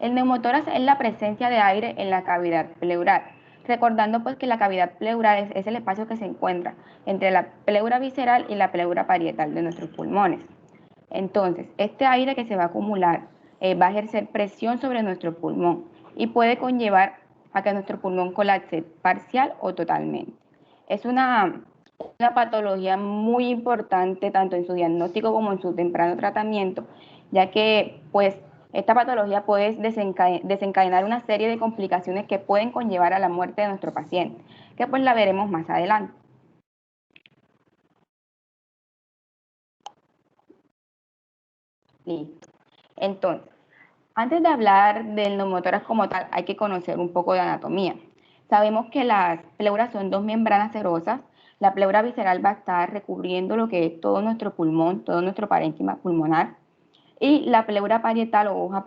El neumotórax es la presencia de aire en la cavidad pleural, recordando pues que la cavidad pleural es el espacio que se encuentra entre la pleura visceral y la pleura parietal de nuestros pulmones. Entonces, este aire que se va a acumular va a ejercer presión sobre nuestro pulmón y puede conllevar a que nuestro pulmón colapse parcial o totalmente. Es una patología muy importante tanto en su diagnóstico como en su temprano tratamiento, ya que pues esta patología puede desencadenar una serie de complicaciones que pueden conllevar a la muerte de nuestro paciente, que pues la veremos más adelante. Listo. Entonces, antes de hablar del neumotórax como tal, hay que conocer un poco de anatomía. Sabemos que las pleuras son dos membranas serosas. La pleura visceral va a estar recubriendo lo que es todo nuestro pulmón, todo nuestro parénquima pulmonar. Y la pleura parietal o hoja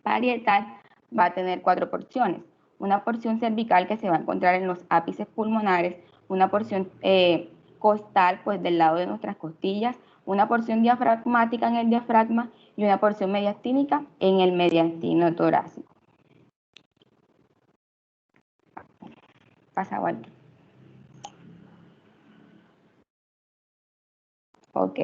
parietal va a tener 4 porciones. Una porción cervical que se va a encontrar en los ápices pulmonares, una porción costal, pues del lado de nuestras costillas, una porción diafragmática en el diafragma y una porción mediastínica en el mediastino torácico. Pasa, Walter. Ok,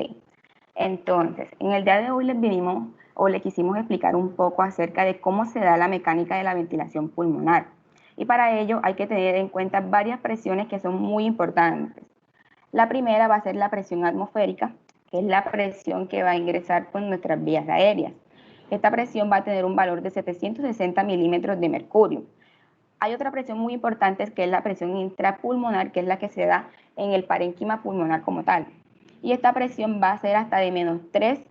entonces, en el día de hoy les vinimos o le quisimos explicar un poco acerca de cómo se da la mecánica de la ventilación pulmonar. Y para ello hay que tener en cuenta varias presiones que son muy importantes. La primera va a ser la presión atmosférica, que es la presión que va a ingresar por nuestras vías aéreas. Esta presión va a tener un valor de 760 milímetros de mercurio. Hay otra presión muy importante que es la presión intrapulmonar, que es la que se da en el parénquima pulmonar como tal. Y esta presión va a ser hasta de -3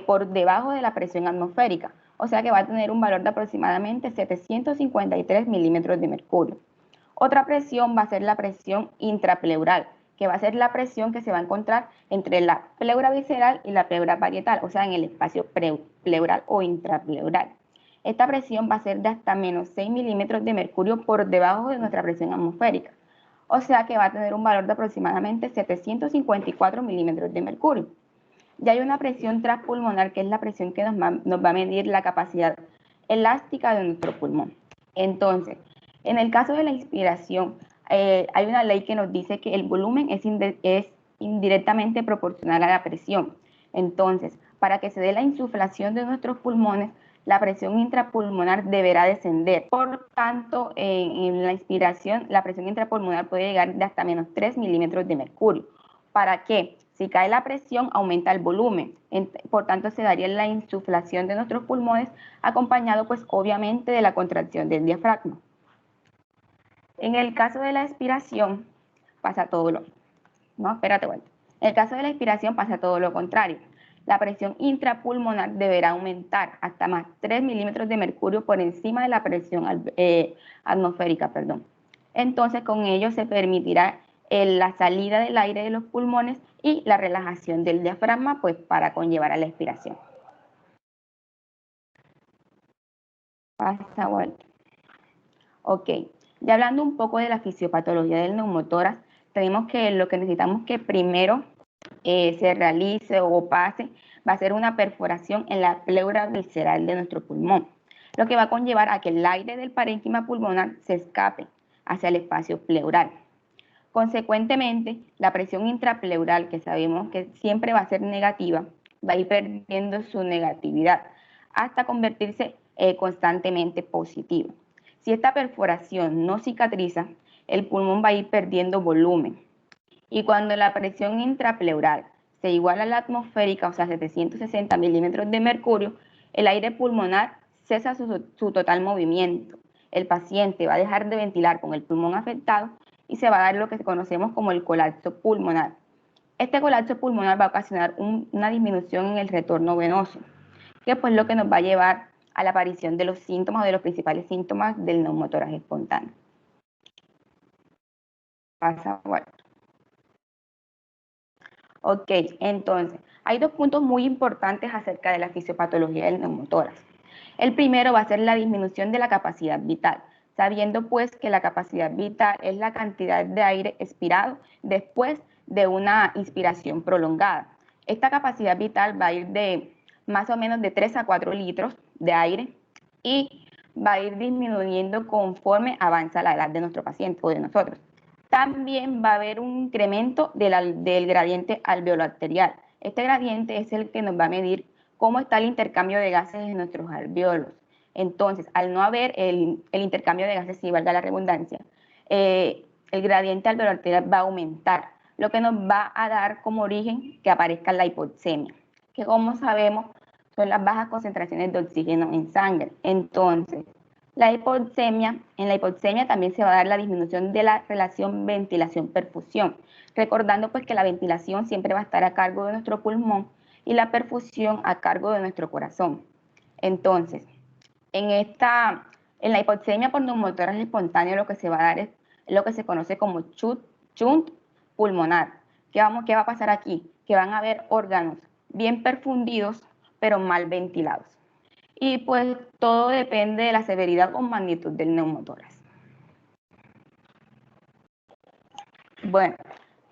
por debajo de la presión atmosférica. O sea que va a tener un valor de aproximadamente 753 milímetros de mercurio. Otra presión va a ser la presión intrapleural, que va a ser la presión que se va a encontrar entre la pleura visceral y la pleura parietal, o sea, en el espacio pleural o intrapleural. Esta presión va a ser de hasta -6 milímetros de mercurio por debajo de nuestra presión atmosférica. O sea que va a tener un valor de aproximadamente 754 milímetros de mercurio. Ya hay una presión transpulmonar, que es la presión que nos va a medir la capacidad elástica de nuestro pulmón. Entonces, en el caso de la inspiración, hay una ley que nos dice que el volumen es indirectamente proporcional a la presión. Entonces, para que se dé la insuflación de nuestros pulmones, la presión intrapulmonar deberá descender. Por tanto, en la inspiración, la presión intrapulmonar puede llegar de hasta -3 milímetros de mercurio. ¿Para qué? Si cae la presión, aumenta el volumen. Por tanto, se daría la insuflación de nuestros pulmones, acompañado, pues, obviamente, de la contracción del diafragma. En el caso de la expiración, pasa todo lo... No, espérate, bueno. En el caso de la expiración, pasa todo lo contrario. La presión intrapulmonar deberá aumentar hasta más 3 milímetros de mercurio por encima de la presión atmosférica, perdón. Entonces, con ello se permitirá la salida del aire de los pulmones y la relajación del diafragma, pues para conllevar a la expiración. Pasa, vuelta. Ok, ya hablando un poco de la fisiopatología del neumotórax, tenemos que lo que necesitamos que primero se realice o pase va a ser una perforación en la pleura visceral de nuestro pulmón, lo que va a conllevar a que el aire del parénquima pulmonar se escape hacia el espacio pleural. Consecuentemente, la presión intrapleural, que sabemos que siempre va a ser negativa, va a ir perdiendo su negatividad hasta convertirse constantemente positiva. Si esta perforación no cicatriza, el pulmón va a ir perdiendo volumen. Y cuando la presión intrapleural se iguala a la atmosférica, o sea, 760 milímetros de mercurio, el aire pulmonar cesa su total movimiento. El paciente va a dejar de ventilar con el pulmón afectado y se va a dar lo que conocemos como el colapso pulmonar. Este colapso pulmonar va a ocasionar una disminución en el retorno venoso, que pues lo que nos va a llevar a la aparición de los síntomas o de los principales síntomas del neumotórax espontáneo. Pasa, bueno. Ok, entonces, hay dos puntos muy importantes acerca de la fisiopatología del neumotórax. El primero va a ser la disminución de la capacidad vital, sabiendo pues que la capacidad vital es la cantidad de aire expirado después de una inspiración prolongada. Esta capacidad vital va a ir de más o menos de 3 a 4 litros de aire y va a ir disminuyendo conforme avanza la edad de nuestro paciente o de nosotros. También va a haber un incremento del gradiente alveolo-arterial. Este gradiente es el que nos va a medir cómo está el intercambio de gases en nuestros alvéolos. Entonces, al no haber el intercambio de gases, si valga la redundancia, el gradiente alveolo-arterial va a aumentar, lo que nos va a dar como origen que aparezca la hipoxemia, que como sabemos son las bajas concentraciones de oxígeno en sangre. Entonces, en la hipoxemia también se va a dar la disminución de la relación ventilación-perfusión, recordando pues que la ventilación siempre va a estar a cargo de nuestro pulmón y la perfusión a cargo de nuestro corazón. Entonces, en la hipoxemia por neumotórax espontáneo lo que se va a dar es lo que se conoce como shunt pulmonar. ¿Qué va a pasar aquí? Que van a haber órganos bien perfundidos, pero mal ventilados. Y pues todo depende de la severidad o magnitud del neumotórax. Bueno,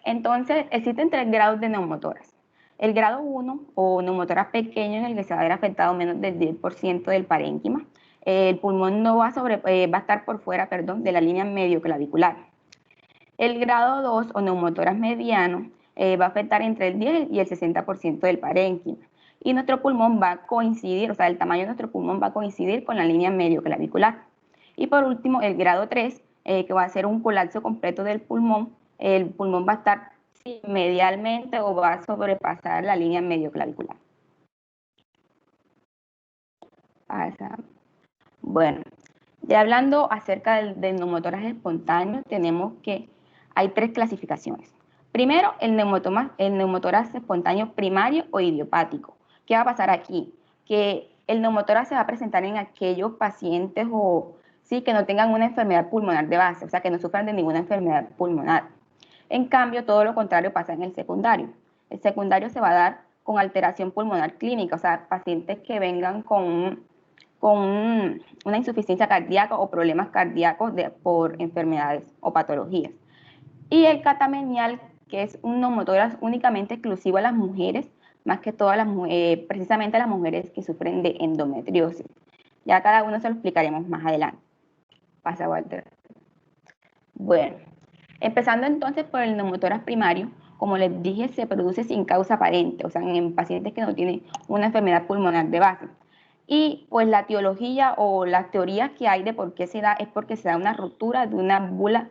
entonces existen 3 grados de neumotórax. El grado 1 o neumotórax pequeño en el que se va a ver afectado menos del 10% del parénquima. El pulmón no va a estar por fuera, de la línea medio-clavicular. El grado 2 o neumotórax mediano va a afectar entre el 10 y el 60% del parénquima. Y nuestro pulmón va a coincidir, o sea, el tamaño de nuestro pulmón va a coincidir con la línea medio-clavicular. Y por último, el grado 3, que va a ser un colapso completo del pulmón. El pulmón va a estar medialmente o va a sobrepasar la línea medio-clavicular. Bueno, ya hablando acerca del neumotórax espontáneo, tenemos que hay 3 clasificaciones. Primero, el neumotórax espontáneo primario o idiopático. ¿Qué va a pasar aquí? Que el neumotórax se va a presentar en aquellos pacientes que no tengan una enfermedad pulmonar de base, o sea, que no sufran de ninguna enfermedad pulmonar. En cambio, todo lo contrario pasa en el secundario. El secundario se va a dar con alteración pulmonar clínica, o sea, pacientes que vengan con una insuficiencia cardíaca o problemas cardíacos por enfermedades o patologías. Y el catamenial, que es un neumotórax únicamente exclusivo a las mujeres, más que todas precisamente a las mujeres que sufren de endometriosis. Ya cada uno se lo explicaremos más adelante. Pasa, Walter. Bueno, empezando entonces por el neumotórax primario, como les dije, se produce sin causa aparente, o sea, en pacientes que no tienen una enfermedad pulmonar de base. Y pues la etiología o las teorías que hay de por qué se da es porque se da una ruptura de una bula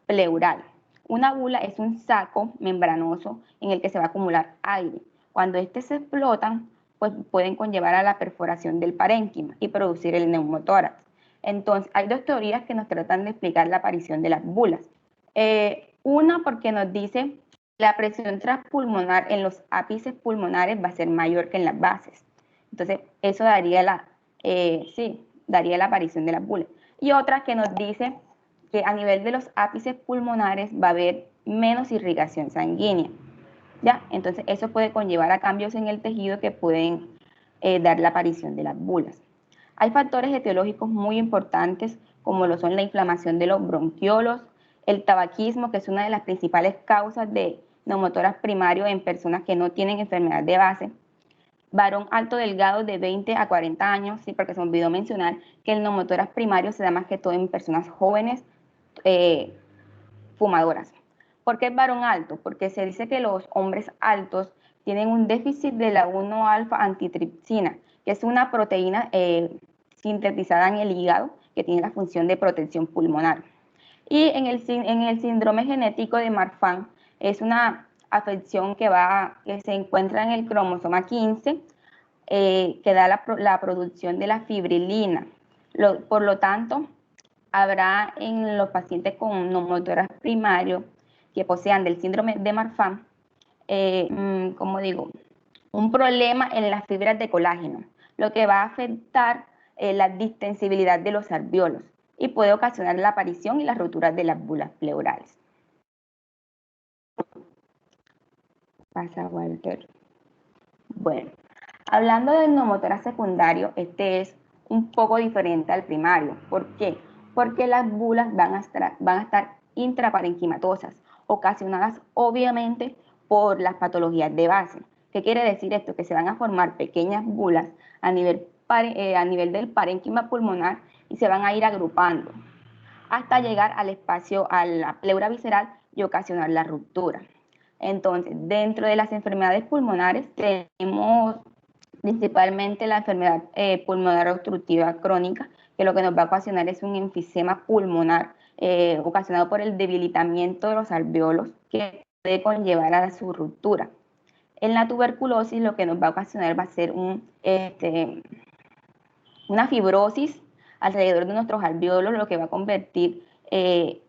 pleural. Una bula es un saco membranoso en el que se va a acumular aire. Cuando se explotan, pues pueden conllevar a la perforación del parénquima y producir el neumotórax. Entonces, hay 2 teorías que nos tratan de explicar la aparición de las bulas. Una porque nos dice la presión transpulmonar en los ápices pulmonares va a ser mayor que en las bases. Entonces, eso daría la aparición de las bulas. Y otra que nos dice que a nivel de los ápices pulmonares va a haber menos irrigación sanguínea. ¿Ya? Entonces, eso puede conllevar a cambios en el tejido que pueden dar la aparición de las bulas. Hay factores etiológicos muy importantes, como lo son la inflamación de los bronquiolos, el tabaquismo, que es una de las principales causas de neumotórax primario en personas que no tienen enfermedad de base, varón alto delgado de 20 a 40 años, sí, porque se me olvidó mencionar que el neumotórax primario se da más que todo en personas jóvenes fumadoras. ¿Por qué es varón alto? Porque se dice que los hombres altos tienen un déficit de la 1-alfa antitripsina, que es una proteína sintetizada en el hígado que tiene la función de protección pulmonar. Y en el síndrome genético de Marfan es una afección que se encuentra en el cromosoma 15, que da la producción de la fibrilina. Por lo tanto, habrá en los pacientes con neumotórax primario que posean del síndrome de Marfan, como digo, un problema en las fibras de colágeno, lo que va a afectar la distensibilidad de los alvéolos y puede ocasionar la aparición y las roturas de las bulas pleurales. Pasa, Walter. Bueno, hablando del neumotórax secundario, este es un poco diferente al primario. ¿Por qué? Porque las bulas van a estar intraparenquimatosas, ocasionadas obviamente por las patologías de base, ¿Qué quiere decir esto? Que se van a formar pequeñas bulas a nivel del parénquima pulmonar y se van a ir agrupando hasta llegar al espacio, a la pleura visceral y ocasionar la ruptura. Entonces, dentro de las enfermedades pulmonares tenemos principalmente la enfermedad pulmonar obstructiva crónica, que lo que nos va a ocasionar es un enfisema pulmonar ocasionado por el debilitamiento de los alveolos que puede conllevar a su ruptura. En la tuberculosis lo que nos va a ocasionar va a ser una fibrosis alrededor de nuestros alveolos, lo que va a convertir lo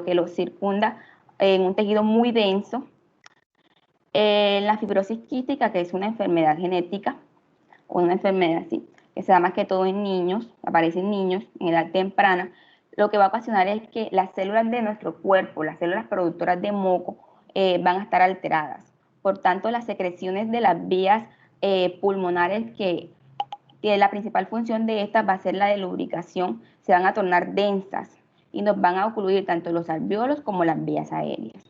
que los circunda en un tejido muy denso. La fibrosis quística, que es una enfermedad genética, o una enfermedad así, que se da más que todo en niños, aparece en niños en edad temprana, lo que va a ocasionar es que las células de nuestro cuerpo, las células productoras de moco, van a estar alteradas. Por tanto, las secreciones de las vías pulmonares que la principal función de estas va a ser la de lubricación, se van a tornar densas y nos van a ocluir tanto los alveolos como las vías aéreas.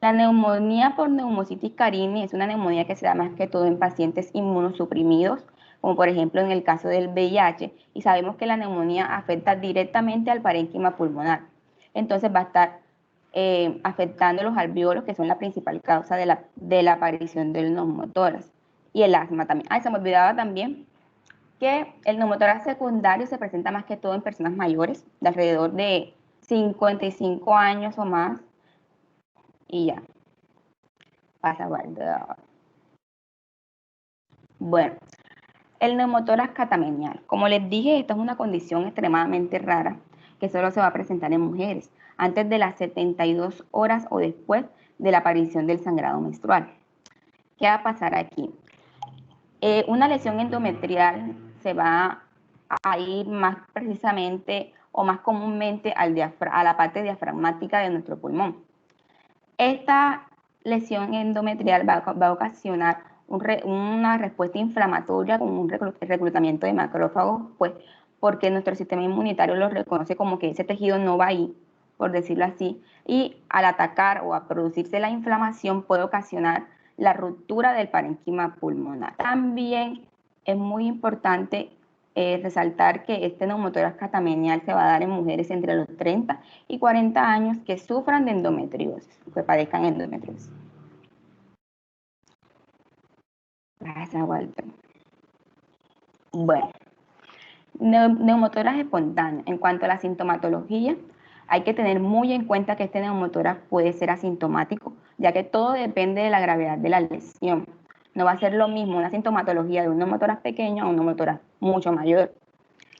La neumonía por neumocitis carini es una neumonía que se da más que todo en pacientes inmunosuprimidos, como por ejemplo en el caso del VIH, y sabemos que la neumonía afecta directamente al parénquima pulmonar. Entonces va a estar afectando los alveolos, que son la principal causa de la aparición del neumotórax. Y el asma también. Se me olvidaba también que el neumotórax secundario se presenta más que todo en personas mayores, de alrededor de 55 años o más, y ya, pasa a guardar. Bueno, el neumotórax catamenial. Como les dije, esta es una condición extremadamente rara que solo se va a presentar en mujeres, antes de las 72 horas o después de la aparición del sangrado menstrual. ¿Qué va a pasar aquí? Una lesión endometrial se va a ir más precisamente o más comúnmente a la parte diafragmática de nuestro pulmón. Esta lesión endometrial va a ocasionar una respuesta inflamatoria con un reclutamiento de macrófagos, pues porque nuestro sistema inmunitario lo reconoce como que ese tejido no va ahí, por decirlo así, y al atacar o a producirse la inflamación puede ocasionar la ruptura del parénquima pulmonar. También es muy importante resaltar que este neumotórax catamenial se va a dar en mujeres entre los 30 y 40 años que sufran de endometriosis, que padezcan endometriosis. Pasa, Walter. Bueno, neumotórax espontáneo. En cuanto a la sintomatología, hay que tener muy en cuenta que este neumotórax puede ser asintomático, ya que todo depende de la gravedad de la lesión. No va a ser lo mismo una sintomatología de un neumotórax pequeño a un neumotórax mucho mayor.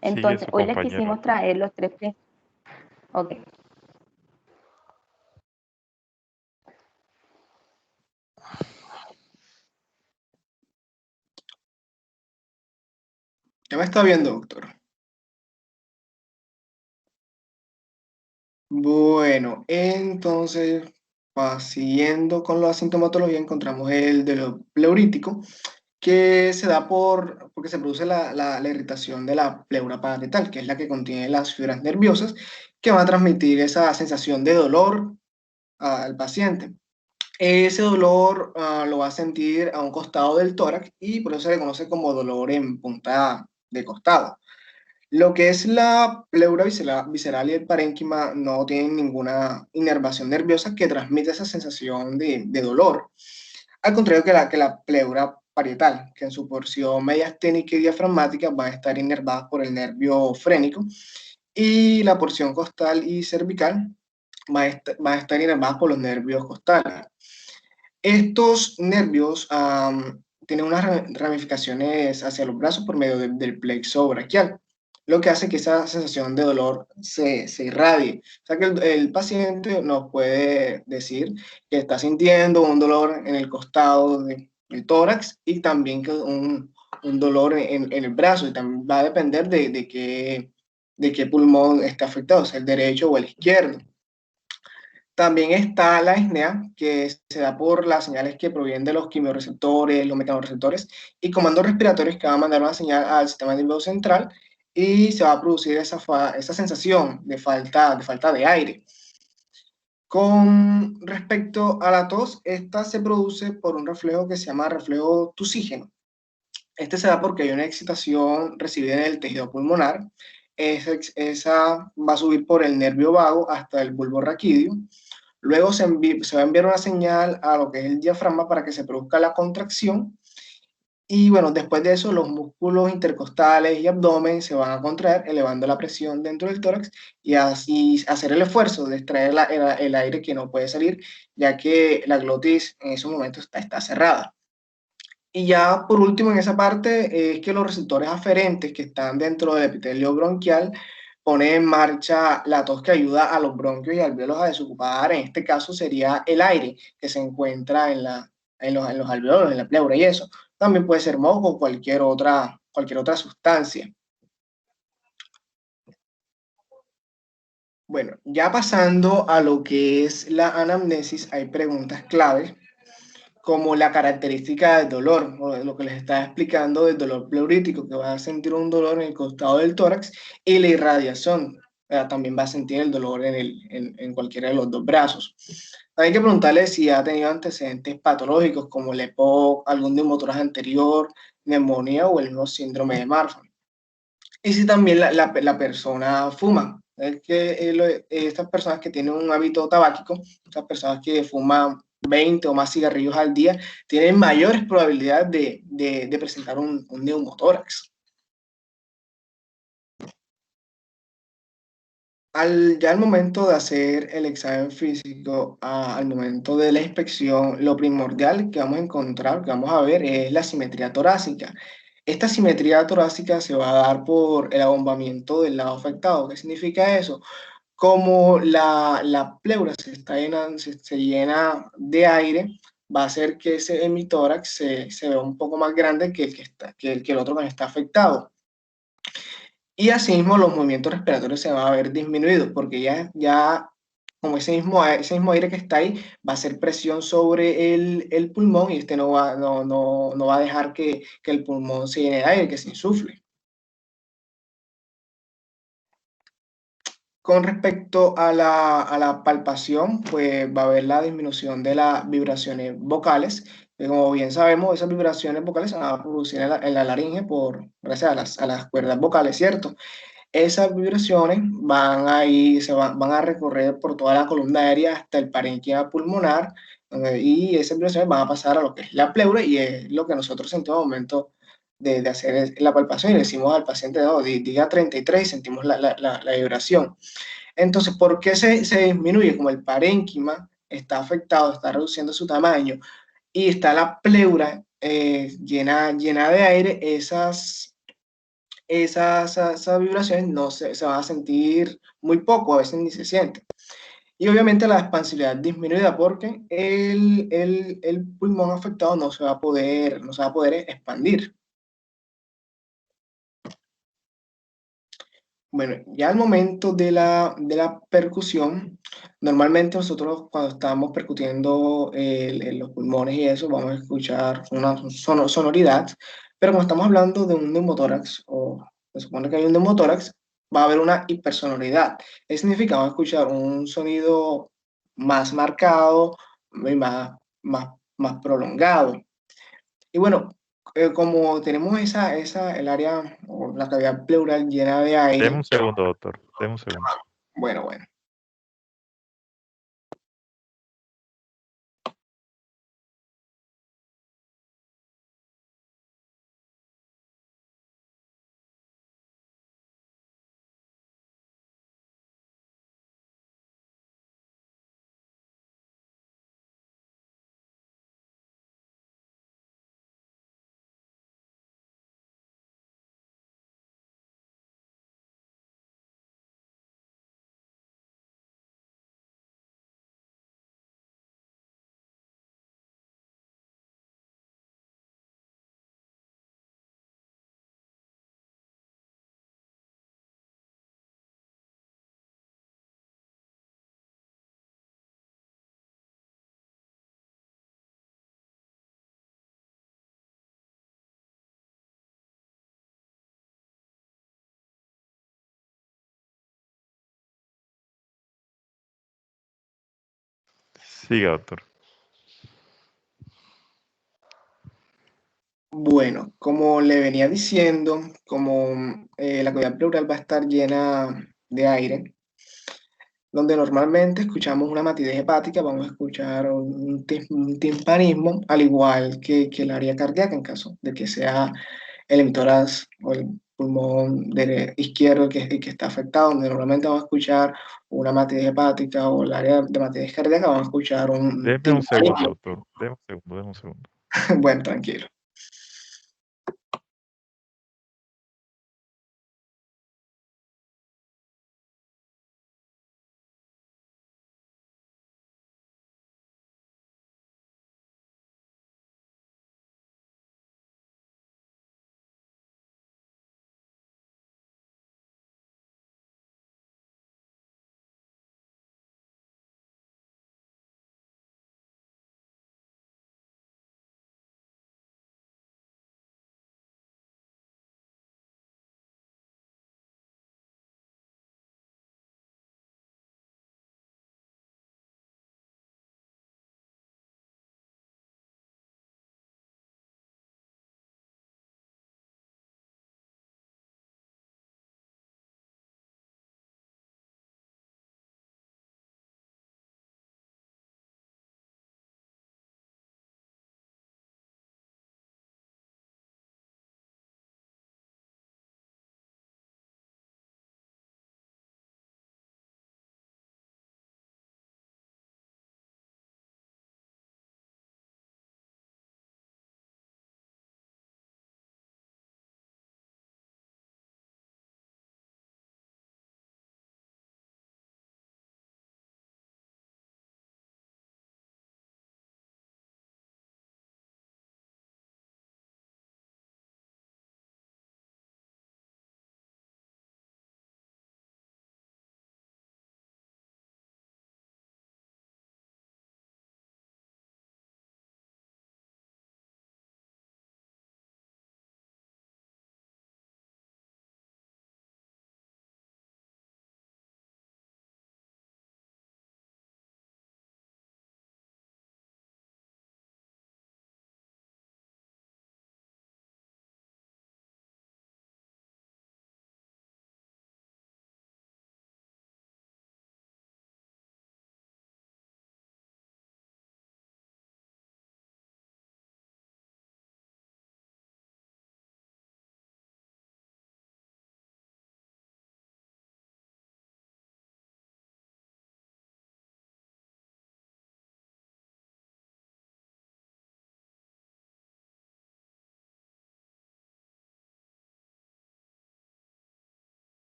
Entonces, hoy les quisimos traer los tres principios. Ok. ¿Ya me está viendo, doctor? Bueno, entonces, siguiendo con la sintomatología, encontramos el de lo pleurítico, que se da porque se produce la irritación de la pleura parietal, que es la que contiene las fibras nerviosas, que van a transmitir esa sensación de dolor al paciente. Ese dolor lo va a sentir a un costado del tórax y por eso se le conoce como dolor en punta de costado. Lo que es la pleura visceral y el parénquima no tienen ninguna inervación nerviosa que transmite esa sensación de dolor. Al contrario que la pleura parietal, que en su porción mediasténica y diafragmática va a estar inervada por el nervio frénico, y la porción costal y cervical va a estar inervada por los nervios costales. Estos nervios tienen unas ramificaciones hacia los brazos por medio del plexo braquial, lo que hace que esa sensación de dolor se irradie. O sea que el paciente nos puede decir que está sintiendo un dolor en el costado del tórax y también que un dolor en el brazo, y también va a depender de qué pulmón está afectado, sea el derecho o el izquierdo. También está la disnea, que se da por las señales que provienen de los quimiorreceptores, los mecanorreceptores y comandos respiratorios que van a mandar una señal al sistema nervioso central y se va a producir esa sensación de falta de aire. Con respecto a la tos, esta se produce por un reflejo que se llama reflejo tusígeno. Este se da porque hay una excitación recibida en el tejido pulmonar. Esa va a subir por el nervio vago hasta el bulbo raquídeo. Luego se va a enviar una señal a lo que es el diafragma para que se produzca la contracción. Y bueno, después de eso, los músculos intercostales y abdomen se van a contraer, elevando la presión dentro del tórax y así hacer el esfuerzo de extraer el aire que no puede salir, ya que la glotis en ese momento está cerrada. Y ya por último, en esa parte, es que los receptores aferentes que están dentro del epitelio bronquial ponen en marcha la tos que ayuda a los bronquios y alvéolos a desocupar. En este caso sería el aire que se encuentra en los alvéolos, en la pleura y eso. También puede ser moco o cualquier otra sustancia. Bueno, ya pasando a lo que es la anamnesis, hay preguntas claves como la característica del dolor, o lo que les estaba explicando del dolor pleurítico, que va a sentir un dolor en el costado del tórax, y la irradiación, también va a sentir el dolor en cualquiera de los dos brazos. Hay que preguntarle si ha tenido antecedentes patológicos como el EPOC, algún neumotórax anterior, neumonía o el mismo síndrome de Marfan. Y si también la persona fuma. Es que estas personas que tienen un hábito tabáquico, estas personas que fuman 20 o más cigarrillos al día, tienen mayores probabilidades de presentar un neumotórax. Ya al momento de hacer el examen físico, al momento de la inspección, lo primordial que vamos a encontrar, que vamos a ver, es la simetría torácica. Esta simetría torácica se va a dar por el abombamiento del lado afectado. ¿Qué significa eso? Como la pleura se llena de aire, va a hacer que ese hemitórax se vea un poco más grande que el otro que está afectado. Y asimismo los movimientos respiratorios se van a ver disminuidos porque ya como ese mismo aire que está ahí va a hacer presión sobre el pulmón y este no va a dejar que el pulmón se llene de aire, que se insufle. Con respecto a la palpación, pues va a haber la disminución de las vibraciones vocales. Que como bien sabemos, esas vibraciones vocales se van a producir en la laringe gracias a las cuerdas vocales, ¿cierto? Esas vibraciones van a recorrer por toda la columna aérea hasta el parénquima pulmonar, y esas vibraciones van a pasar a lo que es la pleura y es lo que nosotros sentimos al momento de hacer la palpación y le decimos al paciente, no, diga 33 y sentimos la vibración. Entonces, ¿por qué se disminuye? Como el parénquima está afectado, está reduciendo su tamaño y está la pleura llena de aire, esas vibraciones no se van a sentir muy poco, a veces ni se sienten. Y obviamente la expansividad disminuida porque el pulmón afectado no se va a poder expandir. Bueno, ya al momento de la percusión, normalmente nosotros cuando estamos percutiendo los pulmones y eso, vamos a escuchar una sonoridad, pero cuando estamos hablando de un neumotórax, o se supone que hay un neumotórax, va a haber una hipersonoridad. Eso significa, vamos a escuchar un sonido más marcado y más prolongado. Y bueno, como tenemos el área o la cavidad pleural llena de Deme aire, un segundo, doctor. Deme un segundo. bueno. Siga, doctor. Bueno, como le venía diciendo, como la cavidad pleural va a estar llena de aire, donde normalmente escuchamos una matidez hepática, vamos a escuchar un timpanismo, al igual que el área cardíaca, en caso de que sea el emitórax o el pulmón izquierdo que está afectado, donde normalmente vamos a escuchar una matidez hepática o el área de matidez cardíaca, vamos a escuchar un Deme un segundo, timpanismo. doctor. Deme un segundo, deme un segundo. Bueno, tranquilo.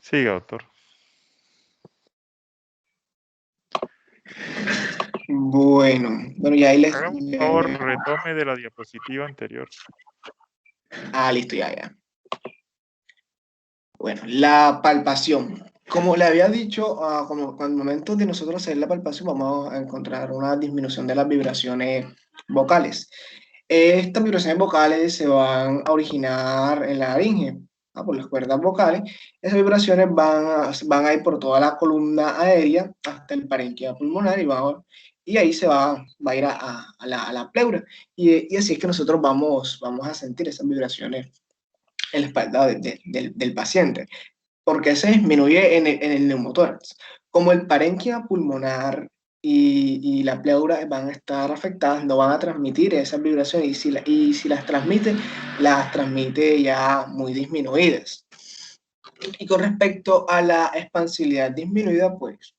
Siga, doctor. Bueno, y ahí les... Hágame un favor, retome de la diapositiva anterior. Listo, ya. Bueno, la palpación. Como le había dicho, como al momento de nosotros hacer la palpación, vamos a encontrar una disminución de las vibraciones vocales. Estas vibraciones vocales se van a originar en la laringe, por las cuerdas vocales. Esas vibraciones van a ir por toda la columna aérea hasta el parénquima pulmonar y ahí se va a ir a la pleura. Y así es que nosotros vamos a sentir esas vibraciones en la espalda del paciente, porque se disminuye en el neumotórax. Como el parénquima pulmonar y la pleura van a estar afectadas, no van a transmitir esas vibraciones, y si las transmite ya muy disminuidas. Y con respecto a la expansibilidad disminuida, pues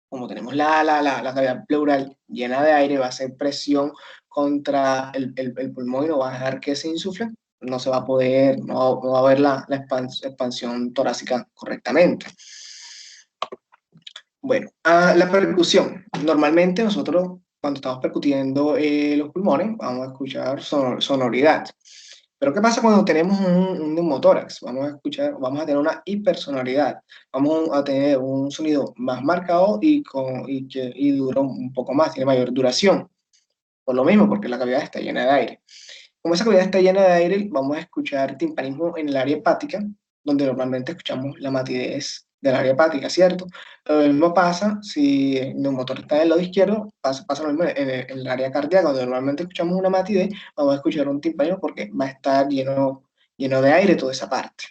como tenemos la cavidad pleural llena de aire, va a hacer presión contra el pulmón y no va a dejar que se insufle, no se va a poder, no va a haber la expansión torácica correctamente. Bueno, la percusión. Normalmente nosotros, cuando estamos percutiendo los pulmones, vamos a escuchar sonoridad. Pero ¿qué pasa cuando tenemos un neumotórax? Vamos a tener una hipersonoridad. Vamos a tener un sonido más marcado y dura un poco más, tiene mayor duración. Por lo mismo, porque la cavidad está llena de aire. Como esa cavidad está llena de aire, vamos a escuchar timpanismo en el área hepática, donde normalmente escuchamos la matidez del área hepática, ¿cierto? Lo mismo pasa si el neumotórax está del lado izquierdo, pasa lo mismo en el área cardíaca, donde normalmente escuchamos una matidez, vamos a escuchar un timpanismo porque va a estar lleno de aire toda esa parte.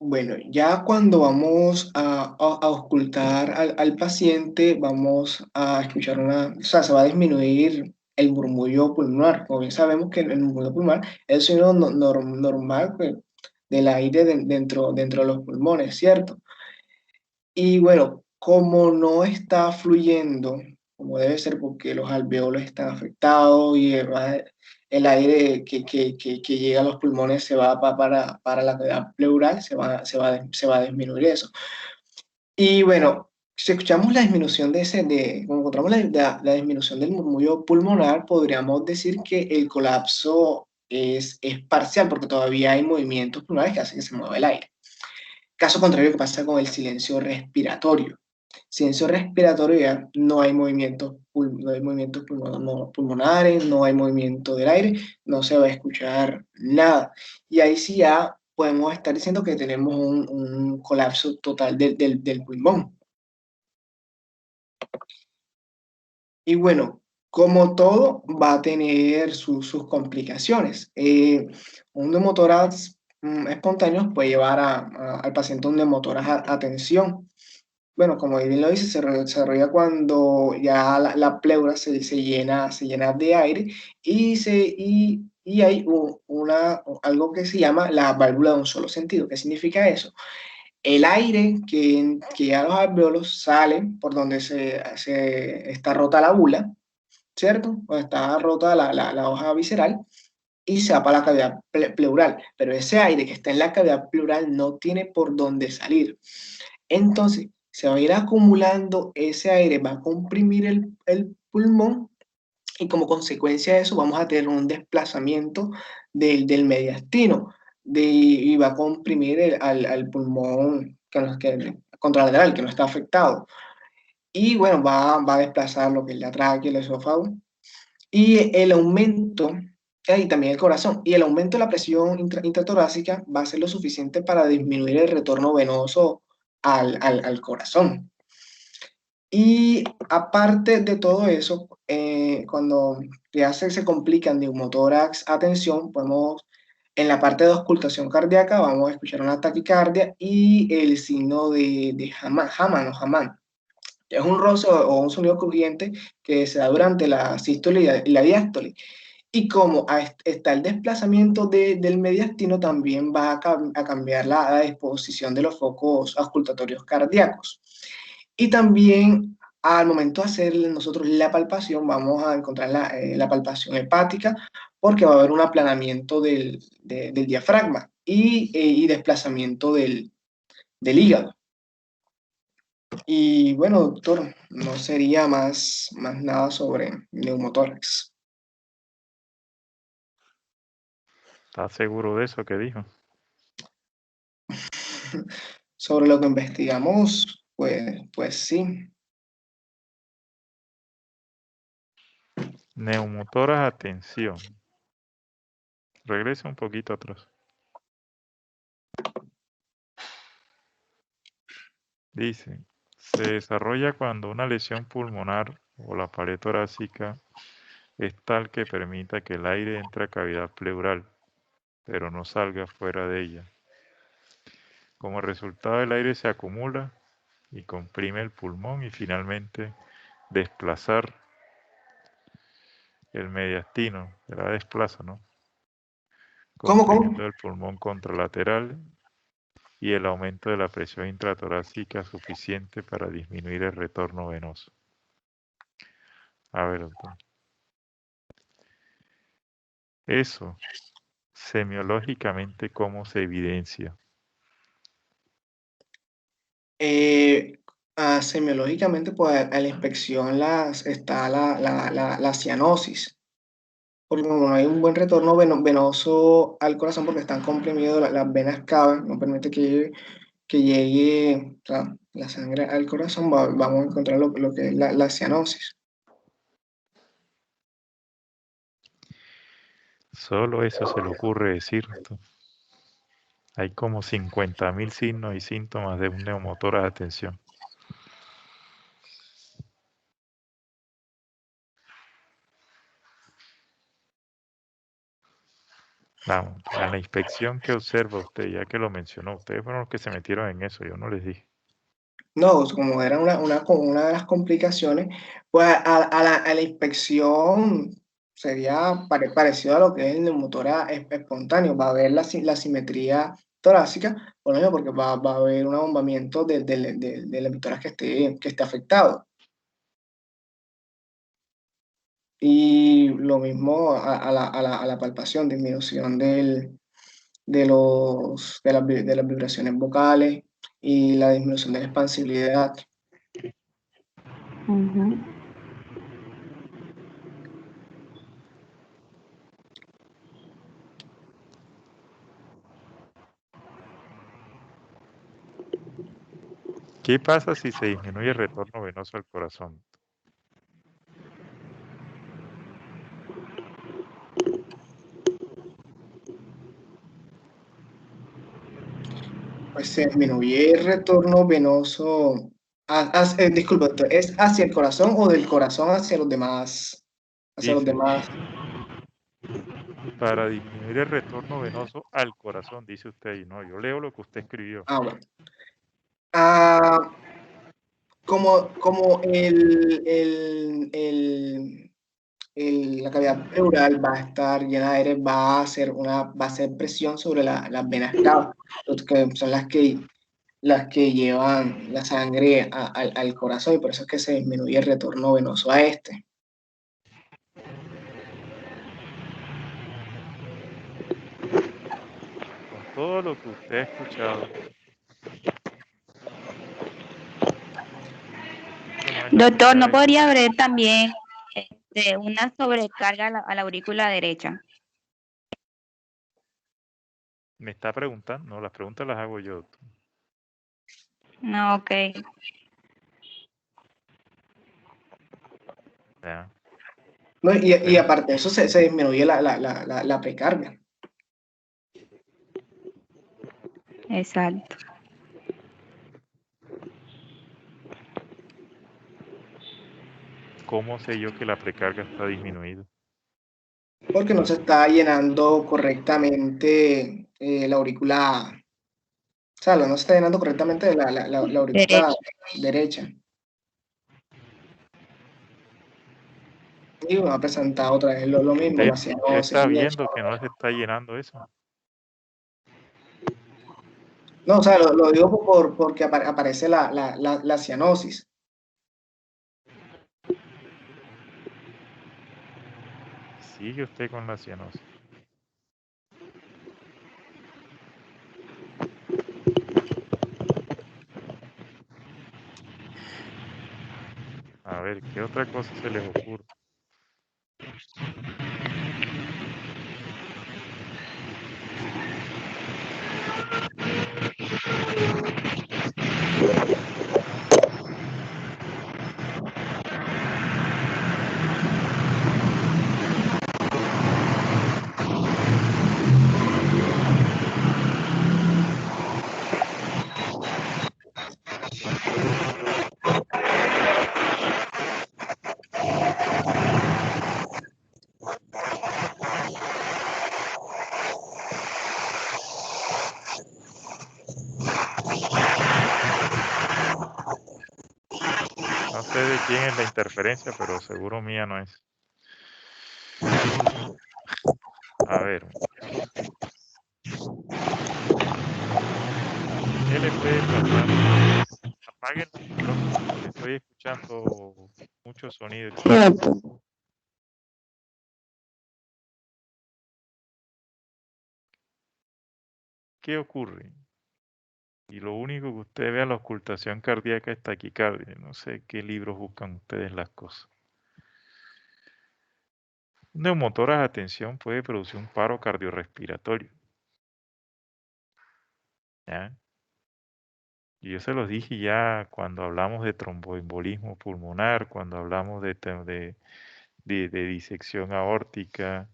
Bueno, ya cuando vamos a auscultar al paciente, vamos a escuchar o sea, se va a disminuir el murmullo pulmonar. Como bien sabemos que el murmullo pulmonar es el sonido normal, pues, del aire dentro de los pulmones, ¿cierto? Y bueno, como no está fluyendo como debe ser porque los alveolos están afectados y el aire que llega a los pulmones se va para la cavidad pleural, se va a disminuir eso. Y bueno, si escuchamos la disminución como encontramos la disminución del murmullo pulmonar, podríamos decir que el colapso es parcial porque todavía hay movimientos pulmonares que hacen que se mueva el aire. Caso contrario, que pasa con el silencio respiratorio. Silencio respiratorio ya no hay movimientos pulmonares, no hay movimiento del aire, no se va a escuchar nada. Y ahí sí ya podemos estar diciendo que tenemos un colapso total del pulmón. Y bueno, como todo, va a tener sus complicaciones. Un neumotórax espontáneo puede llevar al paciente a un neumotórax a tensión. Bueno, como bien lo dice, se desarrolla cuando ya la pleura se llena de aire y hay algo que se llama la válvula de un solo sentido. ¿Qué significa eso? El aire que ya los alvéolos salen por donde está rota la bula, ¿cierto? O está rota la hoja visceral y se va para la cavidad pleural. Pero ese aire que está en la cavidad pleural no tiene por dónde salir. Entonces, se va a ir acumulando ese aire, va a comprimir el pulmón y como consecuencia de eso vamos a tener un desplazamiento del mediastino y va a comprimir al pulmón contralateral que no está afectado. Y bueno, va a desplazar lo que es la tráquea, el esófago y el aumento, y también el corazón, y el aumento de la presión intratorácica va a ser lo suficiente para disminuir el retorno venoso al corazón. Y aparte de todo eso, cuando ya se complican neumotórax a tensión, podemos, en la parte de auscultación cardíaca, vamos a escuchar una taquicardia y el signo de Hamann o Hamann. Es un roce o un sonido crujiente que se da durante la sístole y la diástole. Y como está el desplazamiento del mediastino, también va a cambiar la disposición de los focos auscultatorios cardíacos. Y también al momento de hacer nosotros la palpación, vamos a encontrar la palpación hepática porque va a haber un aplanamiento del diafragma. y desplazamiento del hígado. Y bueno, doctor, no sería más nada sobre neumotórax. ¿Estás seguro de eso que dijo? Sobre lo que investigamos, pues sí. Neumotoras, atención. Regresa un poquito atrás. Dice, se desarrolla cuando una lesión pulmonar o la pared torácica es tal que permita que el aire entre a cavidad pleural, pero no salga fuera de ella. Como resultado, el aire se acumula y comprime el pulmón y finalmente desplazar el mediastino, la desplaza, ¿no? ¿Cómo? Comprimiendo el pulmón contralateral y el aumento de la presión intratorácica suficiente para disminuir el retorno venoso. A ver, doctor. Eso, semiológicamente, ¿cómo se evidencia? Semiológicamente, pues a la inspección está la cianosis, porque como no hay un buen retorno venoso al corazón porque están comprimidos, las venas cavan, no permite que llegue, o sea, la sangre al corazón, vamos a encontrar lo que es la cianosis. Solo eso se le ocurre decir. Hay como 50.000 signos y síntomas de un neumotórax, atención. Vamos, en la inspección que observa usted, ya que lo mencionó, ustedes fueron los que se metieron en eso, yo no les dije. No, como era una de las complicaciones, pues a la inspección sería parecido a lo que es el neumotórax espontáneo. Va a haber la simetría torácica, por ejemplo, porque va a haber un abombamiento del emitórax que esté afectado. Y lo mismo a la palpación, disminución de las vibraciones vocales y la disminución de la expansibilidad. Ujú. ¿Qué pasa si se disminuye el retorno venoso al corazón? Pues se disminuye el retorno venoso. Disculpa, doctor, ¿es hacia el corazón o del corazón hacia los demás? Hacia los Dice, demás. para disminuir el retorno venoso al corazón, dice usted ahí. No, yo leo lo que usted escribió. Bueno. Ah, como la cavidad pleural va a estar llena de aire, va a hacer presión sobre las venas cava, que son las que llevan la sangre al corazón, y por eso es que se disminuye el retorno venoso a este. Con todo lo que usted ha escuchado, esto no es la Doctor, primera ¿no vez que podría usted... haber también una sobrecarga a la aurícula derecha? ¿Me está preguntando? No, las preguntas las hago yo, doctor. No, ok. Ya. No, y Usted- aparte de eso, se disminuye la precarga. Exacto. ¿Cómo sé yo que la precarga está disminuida? Porque no se está llenando correctamente la aurícula, o sea, no se está llenando correctamente la aurícula Derecha. derecha. Y va a presentar otra vez lo mismo, la Usted cianosis está y eso. viendo que no se está llenando eso. No, o sea, lo digo porque aparece la cianosis. Sigue usted con la cianosis. ver, ¿qué otra cosa se les ocurre? No sé de quién es la interferencia, pero seguro mía no es. A ver, ¿qué le puede pasar? Apaguen el micrófono porque estoy escuchando mucho sonido extraño. ¿Qué ocurre? Y lo único que usted ve a la ocultación cardíaca es taquicardia. No sé qué libros buscan ustedes las cosas. Un neumotórax a tensión puede producir un paro cardiorrespiratorio. ¿Ya? Y yo se los dije ya cuando hablamos de tromboembolismo pulmonar, cuando hablamos de disección aórtica,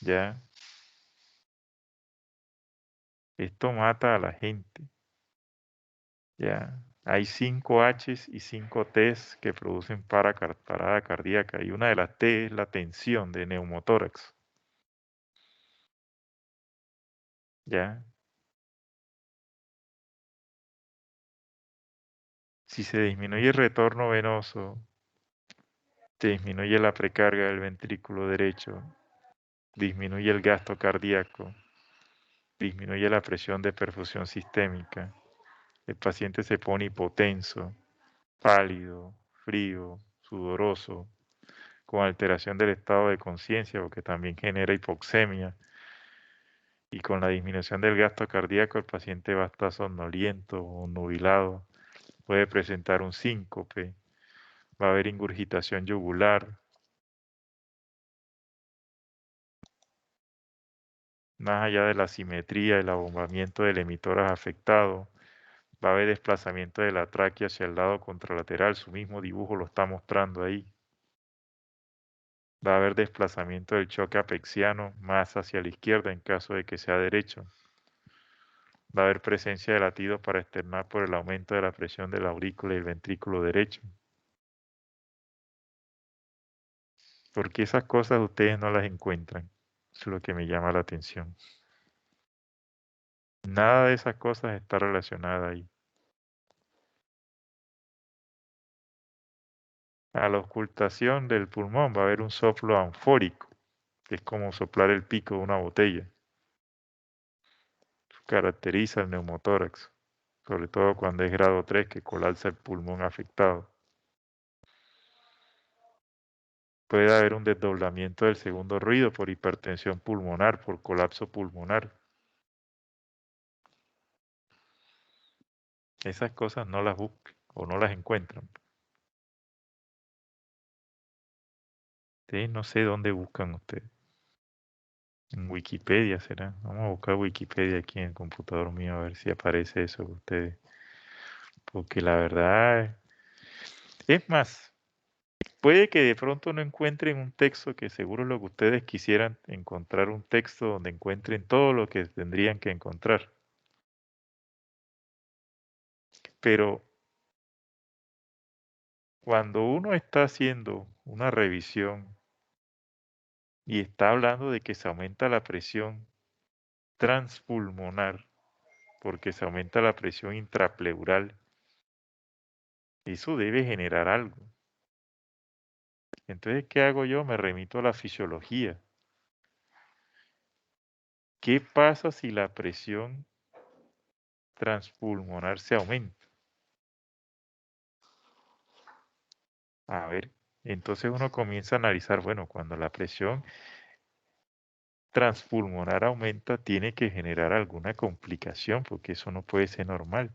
¿ya? Esto mata a la gente, ¿ya? Hay 5 H's y 5 T's que producen parada cardíaca y una de las T es la tensión de neumotórax, ¿ya? Si se disminuye el retorno venoso, se disminuye la precarga del ventrículo derecho, disminuye el gasto cardíaco, disminuye la presión de perfusión sistémica, el paciente se pone hipotenso, pálido, frío, sudoroso, con alteración del estado de conciencia, porque también genera hipoxemia, y con la disminución del gasto cardíaco el paciente va a estar somnoliento o nubilado, puede presentar un síncope, va a haber ingurgitación yugular. Más allá de la simetría, el abombamiento del emitórax afectado, va a haber desplazamiento de la tráquea hacia el lado contralateral, su mismo dibujo lo está mostrando ahí. Va a haber desplazamiento del choque apexiano más hacia la izquierda en caso de que sea derecho. Va a haber presencia de latidos para externar por el aumento de la presión de la aurícula y el ventrículo derecho. Porque esas cosas ustedes no las encuentran. Eso es lo que me llama la atención. Nada de esas cosas está relacionada ahí. A la ocultación del pulmón va a haber un soplo anfórico, que es como soplar el pico de una botella. Caracteriza el neumotórax, sobre todo cuando es grado 3 que colapsa el pulmón afectado. Puede haber un desdoblamiento del segundo ruido por hipertensión pulmonar, por colapso pulmonar. Esas cosas no las buscan o no las encuentran. No sé dónde buscan ustedes. En Wikipedia será. Vamos a buscar Wikipedia aquí en el computador mío a ver si aparece eso de ustedes. Porque la verdad es más, puede que de pronto no encuentren un texto que seguro es lo que ustedes quisieran encontrar, un texto donde encuentren todo lo que tendrían que encontrar. Pero cuando uno está haciendo una revisión y está hablando de que se aumenta la presión transpulmonar, porque se aumenta la presión intrapleural, eso debe generar algo. Entonces, ¿qué hago yo? Me remito a la fisiología. ¿Qué pasa si la presión transpulmonar se aumenta? A ver, entonces uno comienza a analizar, bueno, cuando la presión transpulmonar aumenta, tiene que generar alguna complicación, porque eso no puede ser normal.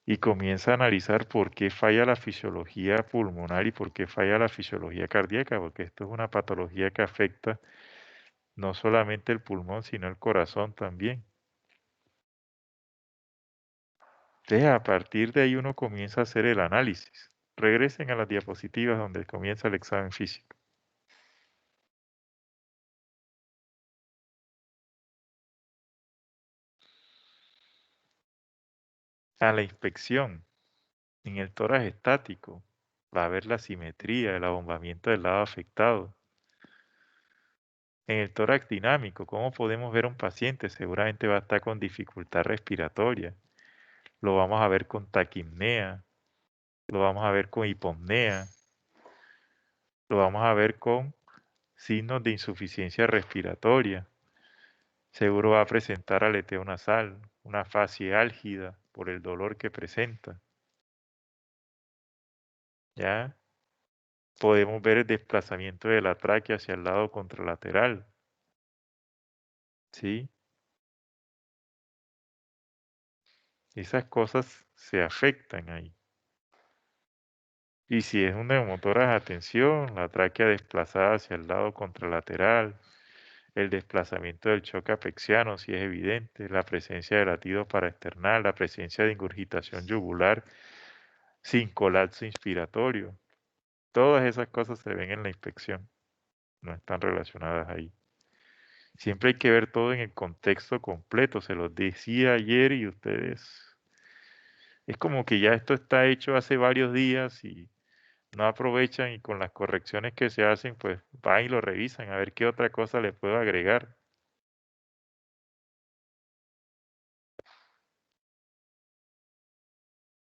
y comienza a analizar por qué falla la fisiología pulmonar y por qué falla la fisiología cardíaca, porque esto es una patología que afecta no solamente el pulmón, sino el corazón también. Entonces, a partir de ahí uno comienza a hacer el análisis. Regresen a las diapositivas donde comienza el examen físico. A la inspección, en el tórax estático, va a ver la simetría, el abombamiento del lado afectado. En el tórax dinámico, ¿cómo podemos ver a un paciente? Seguramente va a estar con dificultad respiratoria. Lo vamos a ver con taquipnea, lo vamos a ver con hipopnea, lo vamos a ver con signos de insuficiencia respiratoria. Seguro va a presentar aleteo nasal, una fase álgida por el dolor que presenta. ¿Ya? Podemos ver el desplazamiento de la tráquea hacia el lado contralateral. ¿Sí? Esas cosas se afectan ahí. Y si es un neumotórax, atención, la tráquea desplazada hacia el lado contralateral, el desplazamiento del choque apexiano, si es evidente, la presencia de latido paraesternal, la presencia de ingurgitación yugular sin colapso inspiratorio. Todas esas cosas se ven en la inspección, no están relacionadas ahí. Siempre hay que ver todo en el contexto completo, se los decía ayer y ustedes, es como que ya esto está hecho hace varios días y no aprovechan y con las correcciones que se hacen, pues van y lo revisan a ver qué otra cosa le puedo agregar.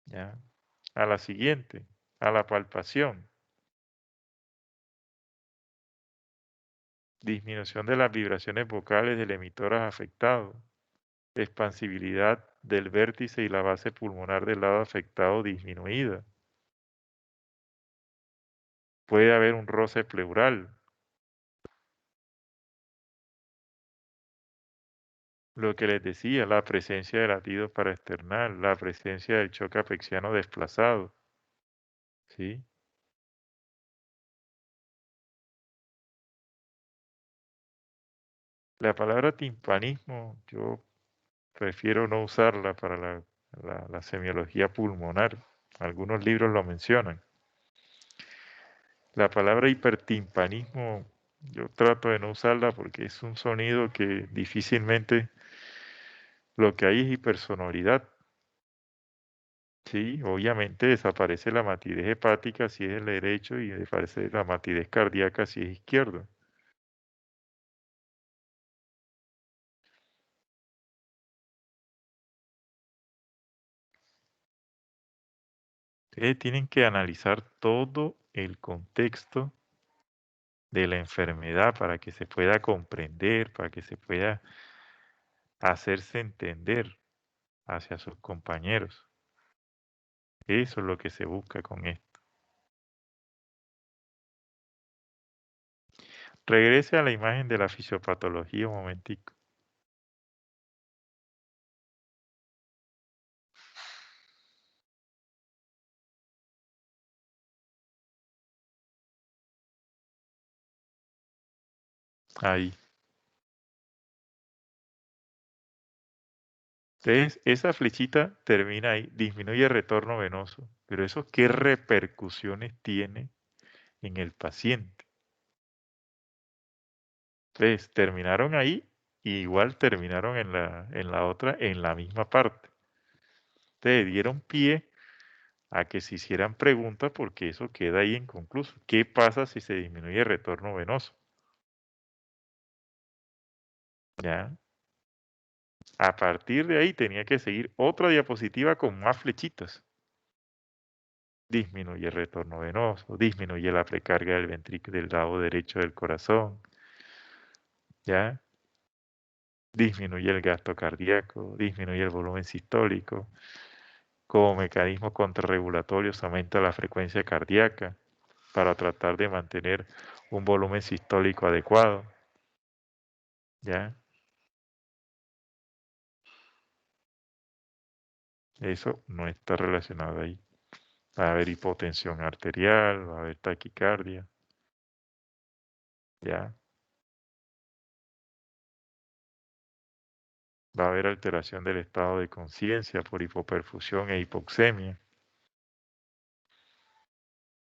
¿Ya? A la siguiente, a la palpación. Disminución de las vibraciones vocales del emitor afectado. Expansibilidad del vértice y la base pulmonar del lado afectado disminuida. Puede haber un roce pleural. Lo que les decía, la presencia de latido paraesternal, la presencia del choque apexiano desplazado. ¿Sí? La palabra timpanismo, yo prefiero no usarla para la semiología pulmonar. Algunos libros lo mencionan. La palabra hipertimpanismo, yo trato de no usarla porque es un sonido que difícilmente lo que hay es hipersonoridad. Sí, obviamente desaparece la matidez hepática si es el derecho y desaparece la matidez cardíaca si es izquierdo. Ustedes tienen que analizar todo el contexto de la enfermedad para que se pueda comprender, para que se pueda hacerse entender hacia sus compañeros. Eso es lo que se busca con esto. Regrese a la imagen de la fisiopatología un momentico. Ahí. Entonces, esa flechita termina ahí, disminuye el retorno venoso. Pero eso, ¿qué repercusiones tiene en el paciente? Entonces, terminaron ahí y igual terminaron en la otra, en la misma parte. Entonces, dieron pie a que se hicieran preguntas porque eso queda ahí inconcluso. ¿Qué pasa si se disminuye el retorno venoso? ¿Ya? A partir de ahí tenía que seguir otra diapositiva con más flechitas. Disminuye el retorno venoso, disminuye la precarga del ventrículo del lado derecho del corazón, ¿ya? Disminuye el gasto cardíaco, disminuye el volumen sistólico. Como mecanismo contrarregulatorio se aumenta la frecuencia cardíaca para tratar de mantener un volumen sistólico adecuado, ¿ya? Eso no está relacionado ahí. Va a haber hipotensión arterial, va a haber taquicardia. ¿Ya? Va a haber alteración del estado de conciencia por hipoperfusión e hipoxemia.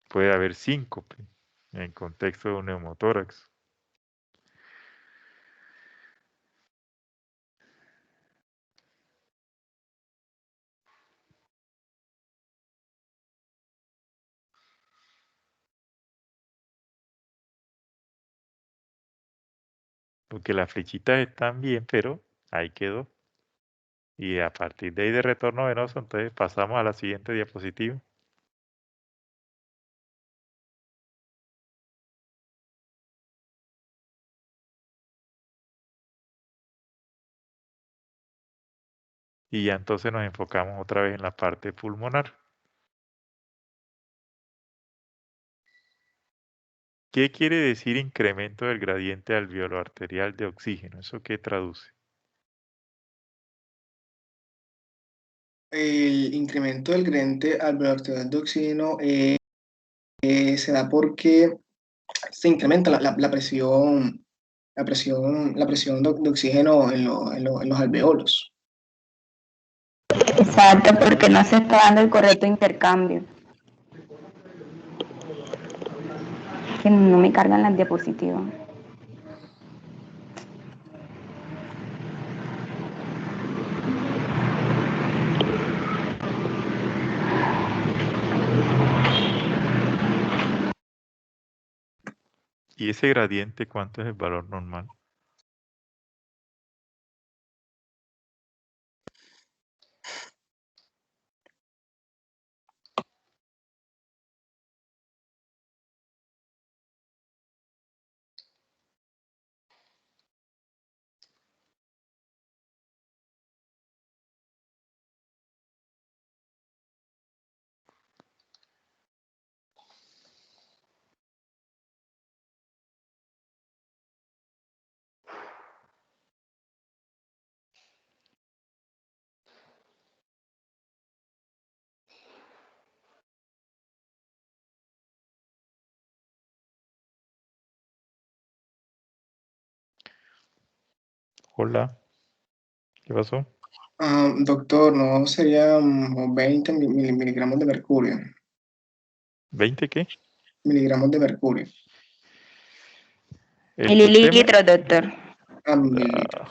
Puede haber síncope en contexto de un neumotórax. Porque las flechitas están bien, pero ahí quedó. Y a partir de ahí de retorno venoso, entonces pasamos a la siguiente diapositiva. Y ya entonces nos enfocamos otra vez en la parte pulmonar. ¿Qué quiere decir incremento del gradiente alveolo-arterial de oxígeno? ¿Eso qué traduce? El incremento del gradiente alveolar de oxígeno se da porque se incrementa la presión, de oxígeno en los alveolos. Exacto, porque no se está dando el correcto intercambio. Que no me cargan las diapositivas. ¿Y ese gradiente cuánto es el valor normal? Hola, ¿qué pasó? Doctor, ¿no serían 20 miligramos de mercurio? ¿20 qué? Miligramos de mercurio. El sistema... Mililitros, doctor. Mililitros.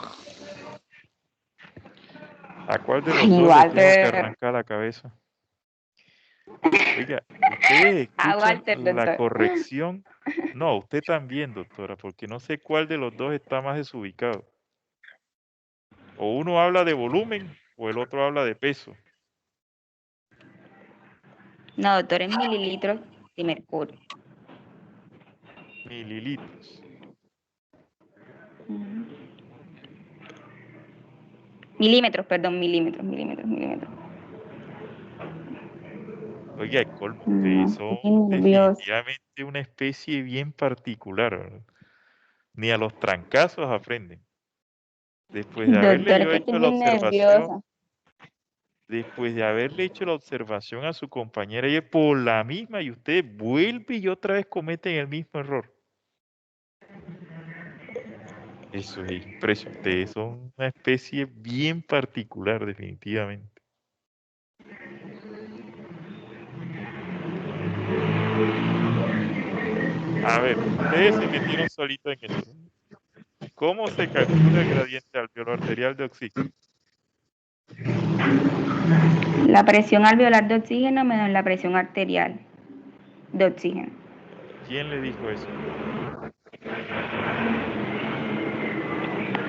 ¿A cuál de los Ay, dos le tengo que Walter. arrancar la cabeza? Oiga, ustedes A escuchan Walter, la doctor. corrección. No, usted también, doctora, porque no sé cuál de los dos está más desubicado. O uno habla de volumen o el otro habla de peso. No, doctor, es mililitros de mercurio. Mililitros. Milímetros, perdón, milímetros. Oiga, disculpe, No, ustedes son estoy nerviosa. definitivamente una especie bien particular, ¿verdad? Ni a los trancazos aprenden. Después de haberle Doctor, es yo que estoy hecho la bien observación, nerviosa. después de haberle hecho la observación a su compañera y por la misma y usted vuelve y otra vez cometen el mismo error. Eso es impresionante. Ustedes son una especie bien particular, definitivamente. A ver, ustedes se metieron solitos en eso. ¿Cómo se calcula el gradiente alveolo arterial de oxígeno? La presión alveolar de oxígeno menos la presión arterial de oxígeno. ¿Quién le dijo eso?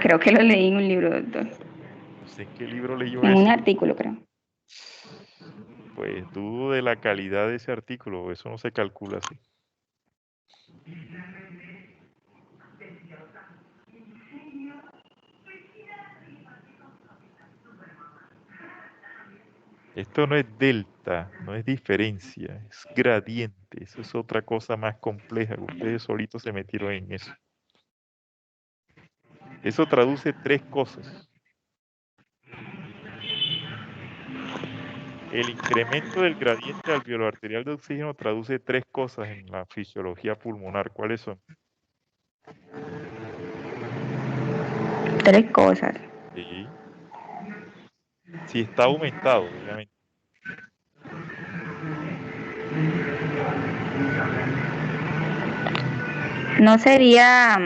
Creo que lo leí en un libro, doctor. No sé en qué libro leyó En un eso. artículo, creo. Pues dudo de la calidad de ese artículo, eso no se calcula así. Esto no es delta, no es diferencia, es gradiente. Eso es otra cosa más compleja. Ustedes solitos se metieron en eso. Eso traduce tres cosas. El incremento del gradiente alveolo arterial de oxígeno traduce tres cosas en la fisiología pulmonar. ¿Cuáles son? Tres cosas. Sí. Si está aumentado, obviamente. No sería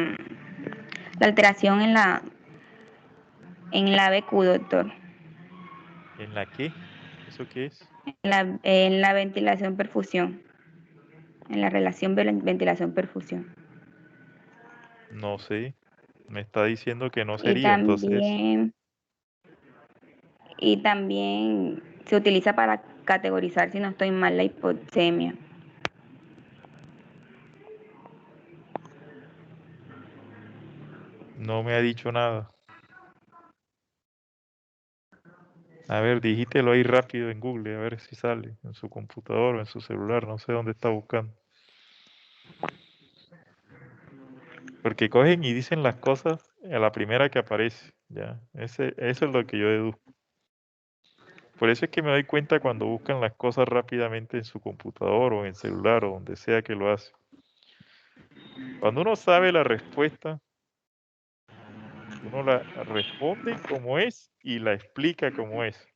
la alteración en la BQ, doctor. ¿En la qué? ¿Eso qué es? En la ventilación perfusión. En la relación ventilación perfusión. No sé. Me está diciendo que no Y sería, entonces. también se utiliza para categorizar, si no estoy mal, la hipoxemia. No me ha dicho nada. A ver, digítelo ahí rápido en Google, a ver si sale. En su computador o en su celular, no sé dónde está buscando. Porque cogen y dicen las cosas a la primera que aparece. Ya, eso es lo que yo deduzco. Por eso es que me doy cuenta cuando buscan las cosas rápidamente en su computador o en celular o donde sea que lo hace. Cuando uno sabe la respuesta, uno la responde como es y la explica como es.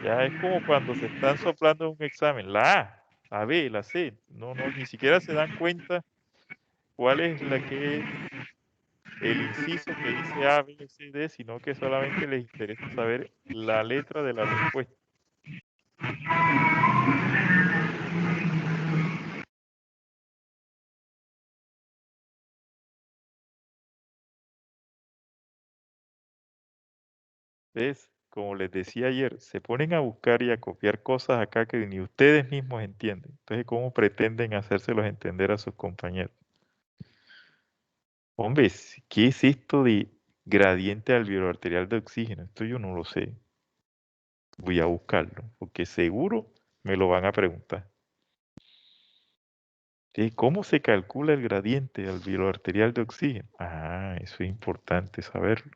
Ya es como cuando se están soplando en un examen. La B, la C. No, no, ni siquiera se dan cuenta cuál es la que es el inciso que dice A, B, C, D, sino que solamente les interesa saber la letra de la respuesta. Entonces, como les decía ayer, se ponen a buscar y a copiar cosas acá que ni ustedes mismos entienden. Entonces, ¿cómo pretenden hacérselos entender a sus compañeros? Hombre, ¿qué es esto de gradiente alveolo arterial de oxígeno? Esto yo no lo sé. Voy a buscarlo, porque seguro me lo van a preguntar. ¿Cómo se calcula el gradiente alveolo arterial de oxígeno? Ah, eso es importante saberlo.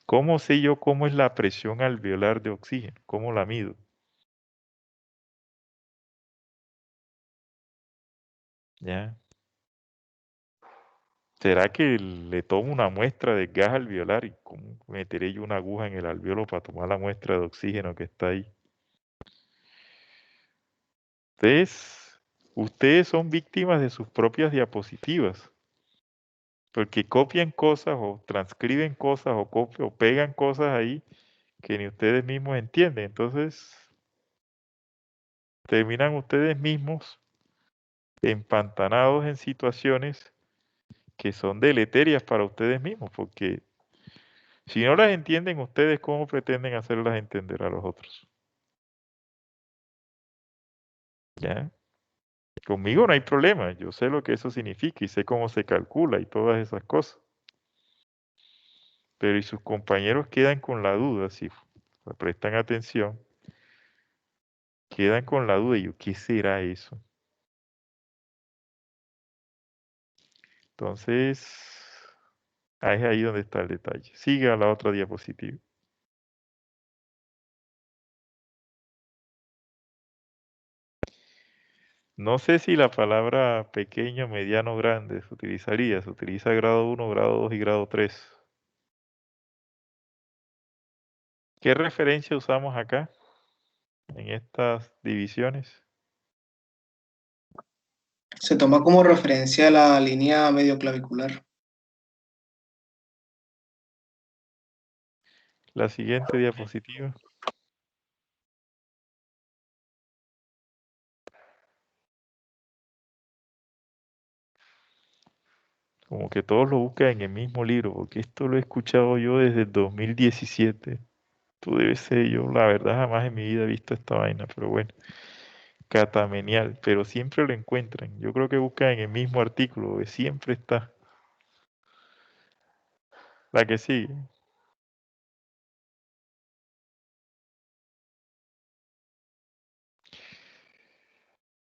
¿Cómo sé yo cómo es la presión alveolar de oxígeno? ¿Cómo la mido? ¿Ya? ¿Será que le tomo una muestra de gas alveolar y cómo meteré yo una aguja en el alveolo para tomar la muestra de oxígeno que está ahí? Ustedes son víctimas de sus propias diapositivas, porque copian cosas o transcriben cosas o pegan cosas ahí que ni ustedes mismos entienden. Entonces, terminan ustedes mismos empantanados en situaciones que son deleterias para ustedes mismos, porque si no las entienden ustedes, ¿cómo pretenden hacerlas entender a los otros? ¿Ya? Conmigo no hay problema, yo sé lo que eso significa y sé cómo se calcula y todas esas cosas. Pero y sus compañeros quedan con la duda, si prestan atención, quedan con la duda y yo, ¿qué será eso? Entonces, es ahí donde está el detalle. Sigue a la otra diapositiva. No sé si la palabra pequeño, mediano, grande se utilizaría. Se utiliza grado 1, grado 2 y grado 3. ¿Qué referencia usamos acá en estas divisiones? Se toma como referencia la línea medioclavicular. La siguiente diapositiva. Como que todos lo buscan en el mismo libro, porque esto lo he escuchado yo desde el 2017. Tú debes ser yo, la verdad jamás en mi vida he visto esta vaina, pero bueno, catamenial, pero siempre lo encuentran. Yo creo que buscan en el mismo artículo, que siempre está. La que sigue.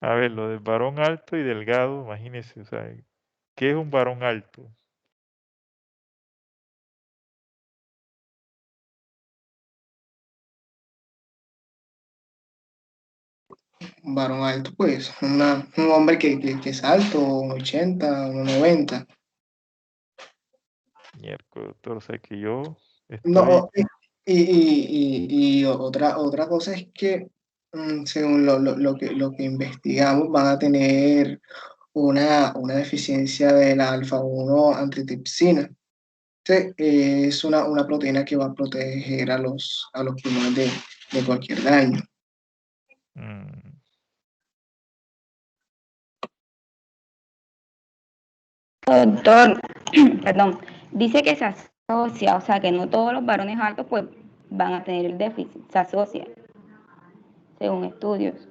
A ver, lo del varón alto y delgado, imagínense, o sea, ¿qué es un varón alto? Un varón alto, pues, un hombre que es alto, un 80, un 90. Miércoles, doctor, o sea que yo estoy... No, y otra cosa es que, según lo que investigamos, van a tener una deficiencia de la alfa-1 antitripsina. Sí, es una proteína que va a proteger a los pulmones de cualquier daño. mm, Doctor, perdón, dice que se asocia, o sea que no todos los varones altos pues van a tener el déficit, se asocia, según estudios.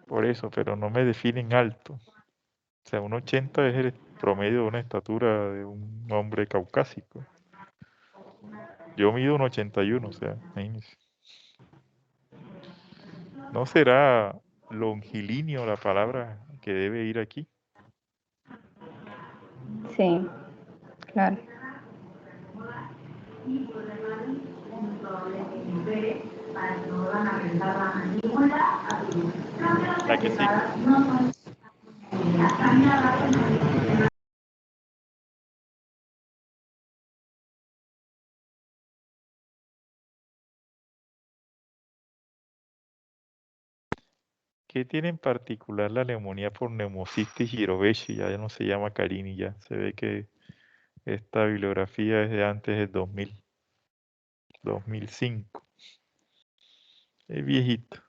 por eso, pero no me definen alto. O sea, un 80 es el promedio de una estatura de un hombre caucásico. Yo mido un 81, o sea, imagínese. ¿No será longilíneo la palabra que debe ir aquí? Sí, claro. La que sigue. ¿Qué tiene en particular la neumonía por neumocistis jirovecii? Ya no se llama Carini, ya. Se ve que esta bibliografía es de antes del 2000, 2005. Es viejito.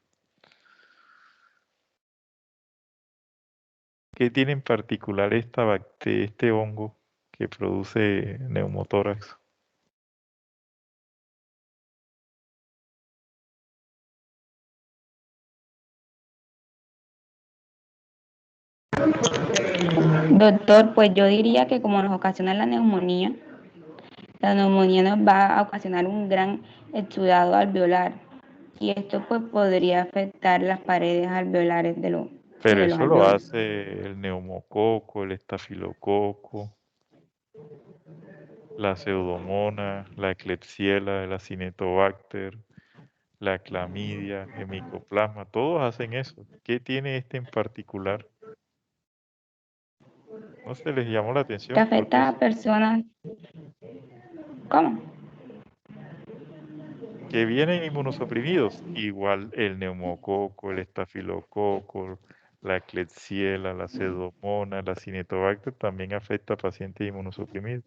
¿Qué tiene en particular esta bacteria, este hongo que produce neumotórax? Doctor, pues yo diría que como nos ocasiona la neumonía nos va a ocasionar un gran exudado alveolar y esto pues podría afectar las paredes alveolares pues, Pero de los eso lo alveolos. hace el neumococo, el estafilococo, la pseudomonas, la Klebsiella, el acinetobacter, la clamidia, el micoplasma, todos hacen eso. ¿Qué tiene este en particular? ¿No se les llamó la Que atención? Porque afecta a personas, ¿cómo? que vienen inmunosuprimidos, igual el neumococo, el estafilococo, la Klebsiella, la pseudomonas, la acinetobacter también afecta a pacientes inmunosuprimidos.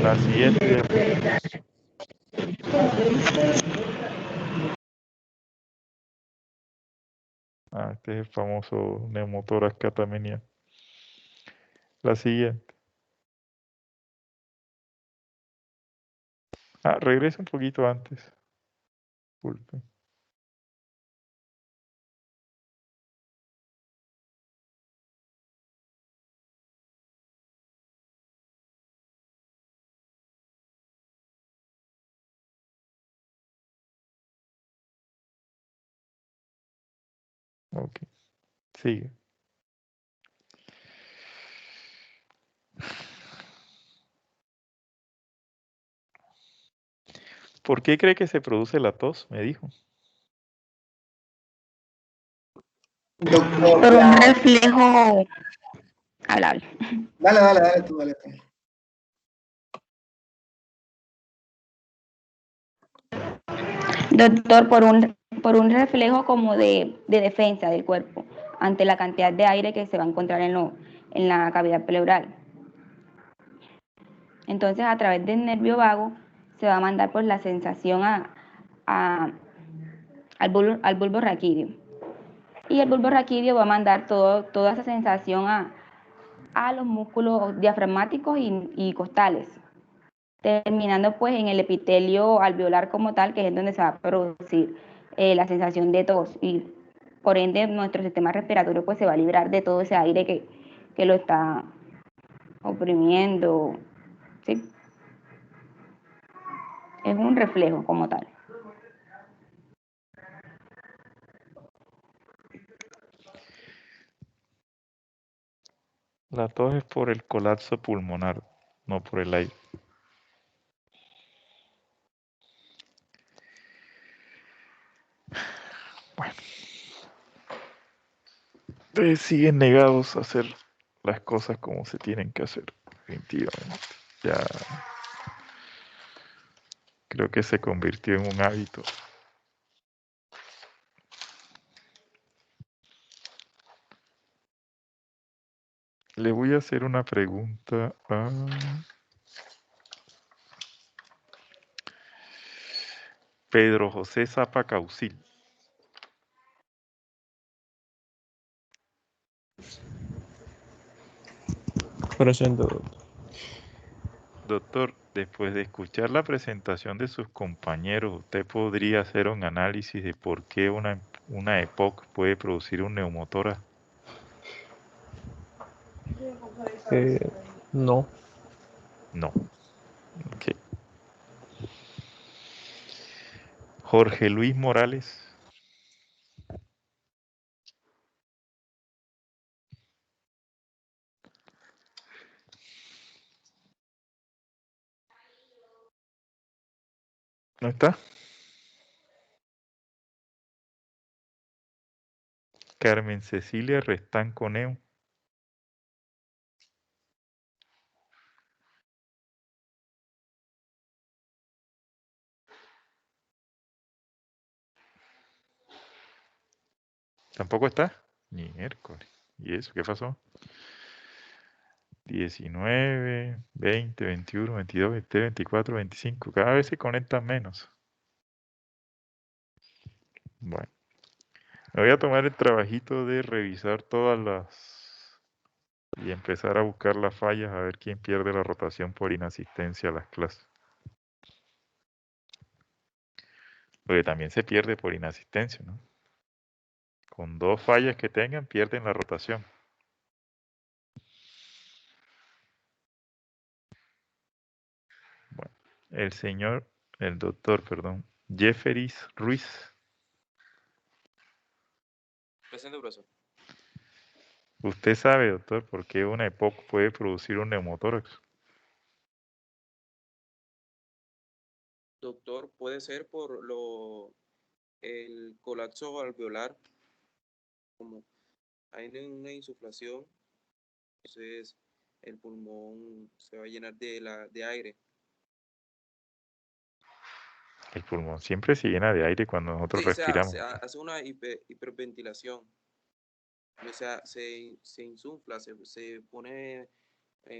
La siguiente diapositiva. Este es el famoso neumotórax catameniano. La siguiente. Regresa un poquito antes. Disculpe. Ok, sigue. ¿Por qué cree que se produce la tos? Me dijo. Doctor, Por un reflejo hablable. dale tú, dale tú. Doctor, por un reflejo como de defensa del cuerpo ante la cantidad de aire que se va a encontrar en la cavidad pleural. Entonces, a través del nervio vago se va a mandar pues la sensación al bulbo raquídeo. Y el bulbo raquídeo va a mandar toda esa sensación a los músculos diafragmáticos y costales, terminando pues en el epitelio alveolar como tal, que es donde se va a producir la sensación de tos y por ende nuestro sistema respiratorio pues se va a librar de todo ese aire que lo está oprimiendo, ¿sí? Es un reflejo como tal. La tos es por el colapso pulmonar, no por el aire. Bueno, ustedes siguen negados a hacer las cosas como se tienen que hacer, definitivamente. Ya creo que se convirtió en un hábito. Le voy a hacer una pregunta a Pedro José Zapa Causil. Presente, doctor. Doctor, después de escuchar la presentación de sus compañeros, ¿usted podría hacer un análisis de por qué una EPOC puede producir un neumotórax? No. No. Ok. Jorge Luis Morales. ¿No está? Carmen Cecilia Restanco Neo. ¿Tampoco está? Ni miércoles. ¿Y eso qué pasó? 19, 20, 21, 22, 23, 24, 25. Cada vez se conectan menos. Bueno, me voy a tomar el trabajito de revisar todas las... y empezar a buscar las fallas, a ver quién pierde la rotación por inasistencia a las clases. Porque también se pierde por inasistencia, ¿no? Con 2 fallas que tengan, pierden la rotación. Bueno, el doctor, perdón, Jefferies Ruiz. Presente, profesor. ¿Usted sabe, doctor, por qué una EPOC puede producir un neumotórax? Doctor, puede ser por el colapso alveolar, como hay una insuflación, entonces el pulmón se va a llenar de aire. El pulmón siempre se llena de aire cuando nosotros Sí, o sea, respiramos. se hace una hiperventilación. O sea, se insufla, se pone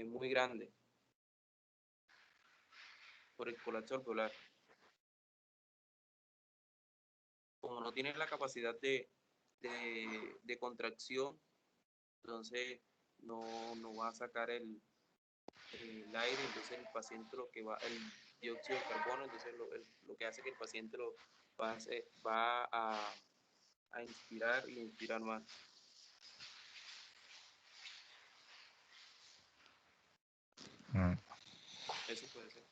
muy grande por el colapso alveolar. Como no tiene la capacidad de contracción, entonces no va a sacar el aire, entonces el paciente el dióxido de carbono, entonces lo que hace que el paciente va a inspirar y inspirar más. Eso puede ser.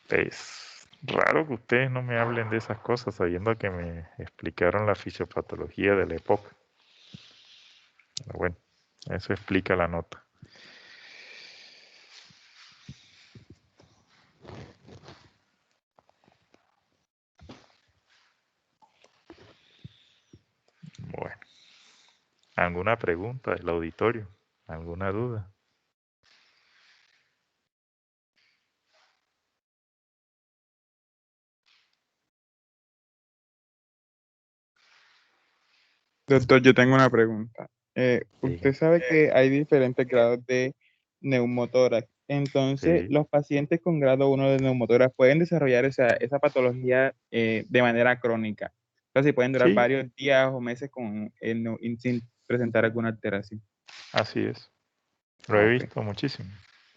Es raro que ustedes no me hablen de esas cosas, sabiendo que me explicaron la fisiopatología de la época. Pero bueno, eso explica la nota. Bueno, ¿alguna pregunta del auditorio? ¿Alguna duda? Doctor, yo tengo una pregunta. Usted Sí, sabe que hay diferentes grados de neumotórax. Entonces, sí, los pacientes con grado 1 de neumotórax pueden desarrollar esa patología de manera crónica. O sea, si pueden durar sí, varios días o meses sin presentar alguna alteración. así es. Lo Ah, he ok. visto muchísimo.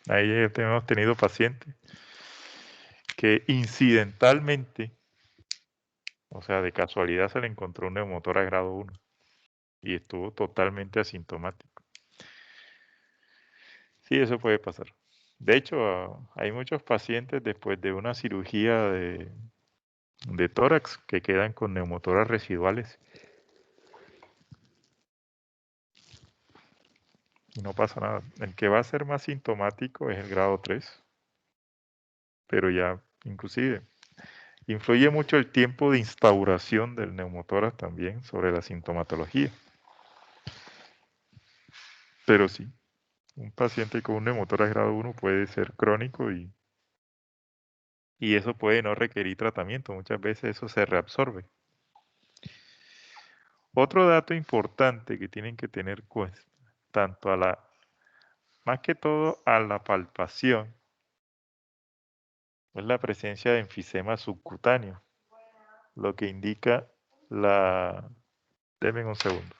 Ahí hemos tenido pacientes que incidentalmente, o sea, de casualidad se le encontró un neumotor a grado 1 y estuvo totalmente asintomático. Sí, eso puede pasar. De hecho, hay muchos pacientes después de una cirugía de tórax que quedan con neumotoras residuales. y no pasa nada. El que va a ser más sintomático es el grado 3, pero ya inclusive influye mucho el tiempo de instauración del neumotórax también sobre la sintomatología. Pero sí, un paciente con un neumotórax grado 1 puede ser crónico y eso puede no requerir tratamiento. Muchas veces eso se reabsorbe. Otro dato importante que tienen que tener cuenta, tanto más que todo a la palpación, es la presencia de enfisema subcutáneo, lo que indica la... Denme un segundo.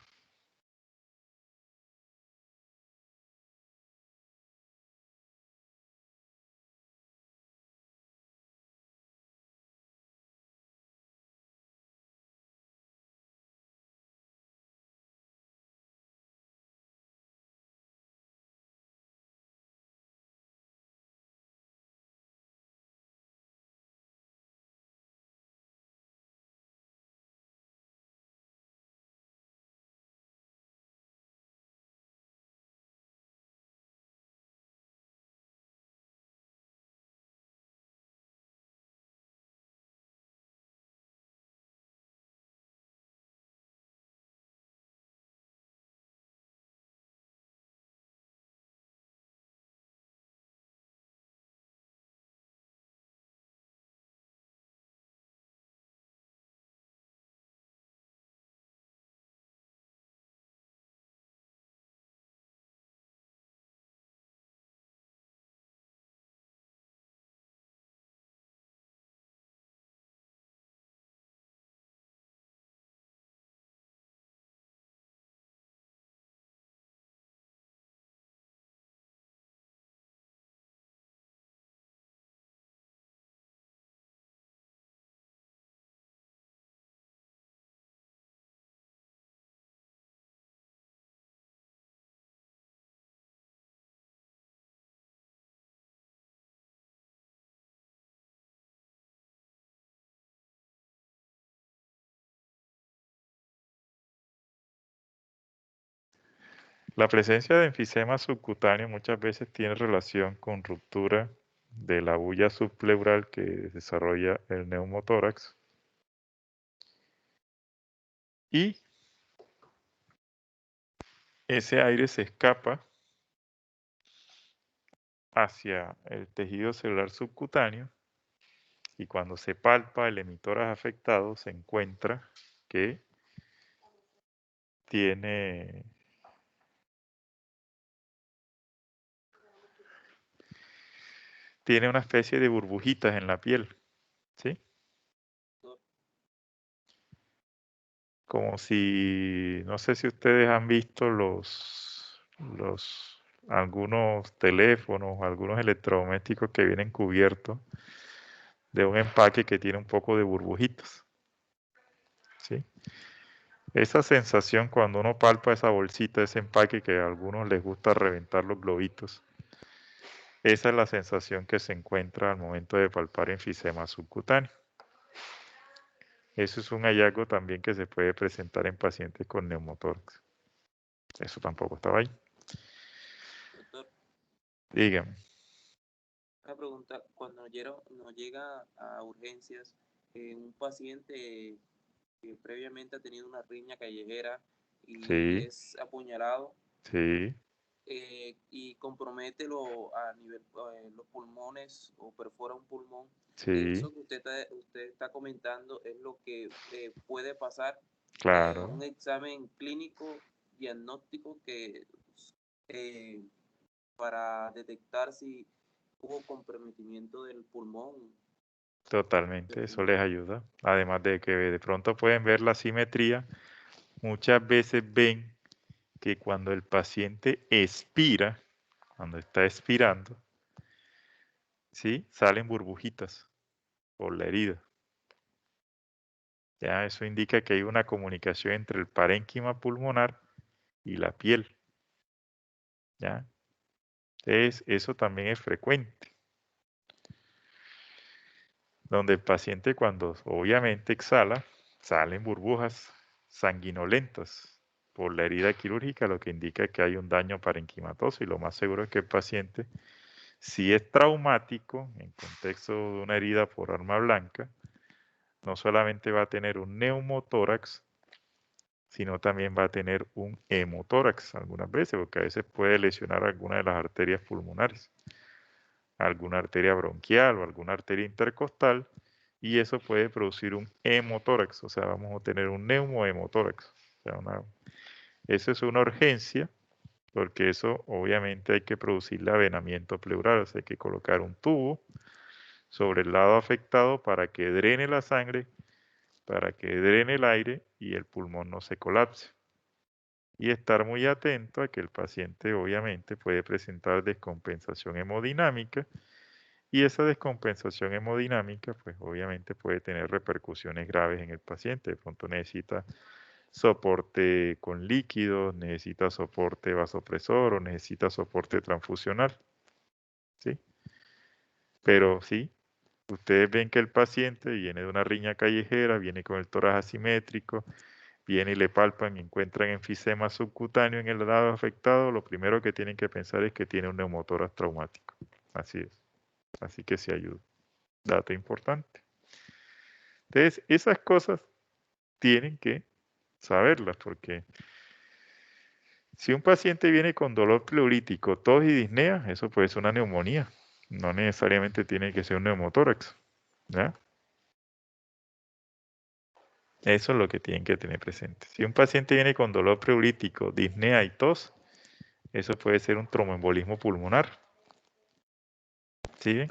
La presencia de enfisema subcutáneo muchas veces tiene relación con ruptura de la bulla subpleural que desarrolla el neumotórax y ese aire se escapa hacia el tejido celular subcutáneo y cuando se palpa el emitórax afectado se encuentra que tiene una especie de burbujitas en la piel, ¿sí? Como si, no sé si ustedes han visto algunos teléfonos, algunos electrodomésticos que vienen cubiertos de un empaque que tiene un poco de burbujitas, ¿sí? Esa sensación cuando uno palpa esa bolsita, ese empaque que a algunos les gusta reventar los globitos, esa es la sensación que se encuentra al momento de palpar enfisema subcutáneo. Eso es un hallazgo también que se puede presentar en pacientes con neumotórax. Eso tampoco estaba ahí. Doctor, Dígame. una pregunta, cuando nos llega a urgencias un paciente que previamente ha tenido una riña callejera y Sí, es apuñalado sí, y compromete a nivel los pulmones o perfora un pulmón, sí, eso que usted está comentando es lo que puede pasar un claro, examen clínico diagnóstico que eh, para detectar si hubo comprometimiento del pulmón. totalmente, eso les ayuda. Además de que de pronto pueden ver la simetría, muchas veces ven que cuando el paciente expira, cuando está expirando, ¿sí? Salen burbujitas por la herida. Ya eso indica que hay una comunicación entre el parénquima pulmonar y la piel. ¿Ya? Entonces, eso también es frecuente. Donde el paciente cuando obviamente exhala, salen burbujas sanguinolentas. por la herida quirúrgica, lo que indica que hay un daño parenquimatoso y lo más seguro es que el paciente, si es traumático en contexto de una herida por arma blanca, no solamente va a tener un neumotórax, sino también va a tener un hemotórax algunas veces, porque a veces puede lesionar alguna de las arterias pulmonares, alguna arteria bronquial o alguna arteria intercostal, y eso puede producir un hemotórax, o sea, vamos a tener un neumohemotórax. O sea, eso es una urgencia, porque eso obviamente hay que producirle avenamiento pleural, o sea, hay que colocar un tubo sobre el lado afectado para que drene la sangre, para que drene el aire y el pulmón no se colapse. Y estar muy atento a que el paciente obviamente puede presentar descompensación hemodinámica y esa descompensación hemodinámica pues obviamente puede tener repercusiones graves en el paciente. De pronto necesita soporte con líquidos, necesita soporte vasopresor o necesita soporte transfusional. ¿Sí? Pero sí, ustedes ven que el paciente viene de una riña callejera, viene con el tórax asimétrico, viene y le palpan y encuentran enfisema subcutáneo en el lado afectado, lo primero que tienen que pensar es que tiene un neumotórax traumático. Así es. Así que se ayuda. Dato importante. Entonces, esas cosas tienen que saberlas porque si un paciente viene con dolor pleurítico, tos y disnea, eso puede ser una neumonía. No necesariamente tiene que ser un neumotórax. ¿Ya? Eso es lo que tienen que tener presente. Si un paciente viene con dolor pleurítico, disnea y tos, eso puede ser un tromboembolismo pulmonar. ¿Sí?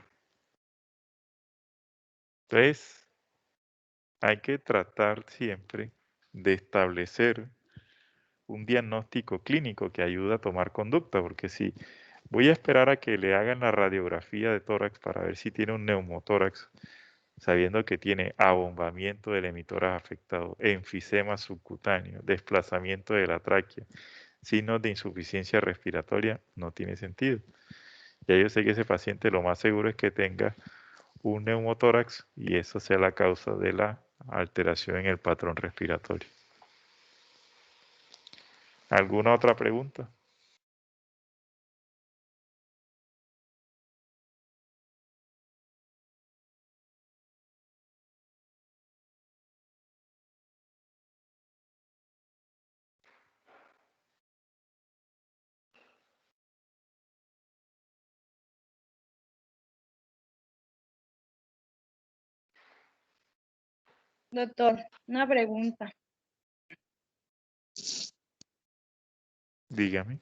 Entonces, hay que tratar siempre de establecer un diagnóstico clínico que ayude a tomar conducta, porque si voy a esperar a que le hagan la radiografía de tórax para ver si tiene un neumotórax, sabiendo que tiene abombamiento del hemitórax afectado, enfisema subcutáneo, desplazamiento de la tráquea, signos de insuficiencia respiratoria, no tiene sentido. Ya yo sé que ese paciente lo más seguro es que tenga un neumotórax y eso sea la causa de la alteración en el patrón respiratorio. ¿Alguna otra pregunta? Doctor, una pregunta. Dígame.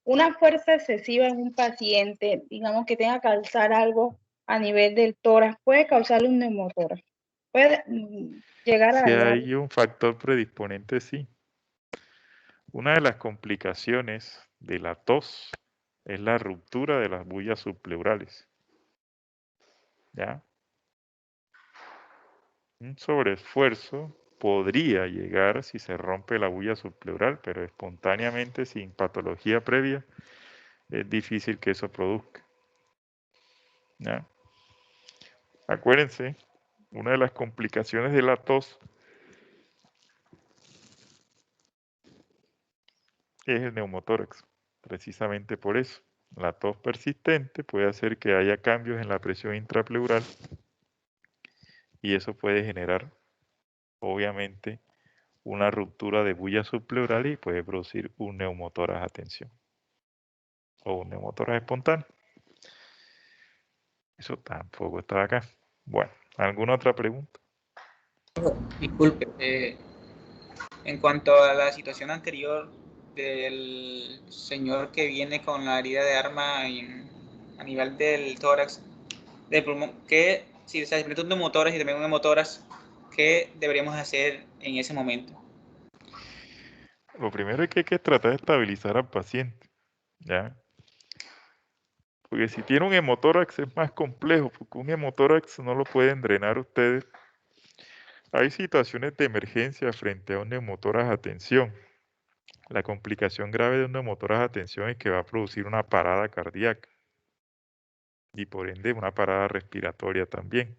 Una fuerza excesiva en un paciente, digamos que tenga que alzar algo a nivel del tórax, puede causarle un neumotórax. Puede llegar a Si dañar. hay un factor predisponente, sí. Una de las complicaciones de la tos es la ruptura de las bullas subpleurales. ¿Ya? Un sobreesfuerzo podría llegar si se rompe la bulla subpleural, pero espontáneamente, sin patología previa, es difícil que eso produzca. ¿Ya? Acuérdense, una de las complicaciones de la tos es el neumotórax, precisamente por eso. La tos persistente puede hacer que haya cambios en la presión intrapleural y eso puede generar, obviamente, una ruptura de bulla subpleural y puede producir un neumotórax a tensión o un neumotórax espontáneo. Eso tampoco estaba acá. Bueno, ¿alguna otra pregunta? Disculpe, en cuanto a la situación anterior del señor que viene con la herida de arma a nivel del tórax, del pulmón, que si se presenta un neumotórax y también un hemotórax, ¿qué deberíamos hacer en ese momento? Lo primero es que hay que tratar de estabilizar al paciente, ¿ya? Porque si tiene un hemotórax es más complejo, porque un hemotórax no lo pueden drenar ustedes. Hay situaciones de emergencia frente a un neumotórax a tensión. La complicación grave de un neumotórax a tensión es que va a producir una parada cardíaca y por ende una parada respiratoria también.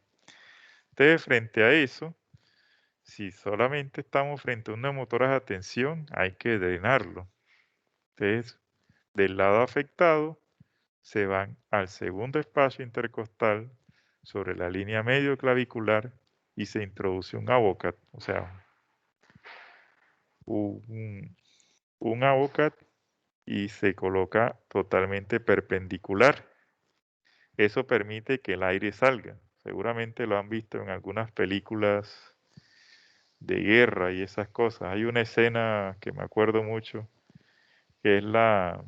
Entonces, frente a eso, Si solamente estamos frente a un neumotórax a tensión, hay que drenarlo. Entonces, del lado afectado, se van al segundo espacio intercostal sobre la línea medio clavicular y se introduce un avocat, o sea, un avocat, y se coloca totalmente perpendicular. Eso permite que el aire salga. Seguramente lo han visto en algunas películas de guerra y esas cosas. Hay una escena que me acuerdo mucho, que es la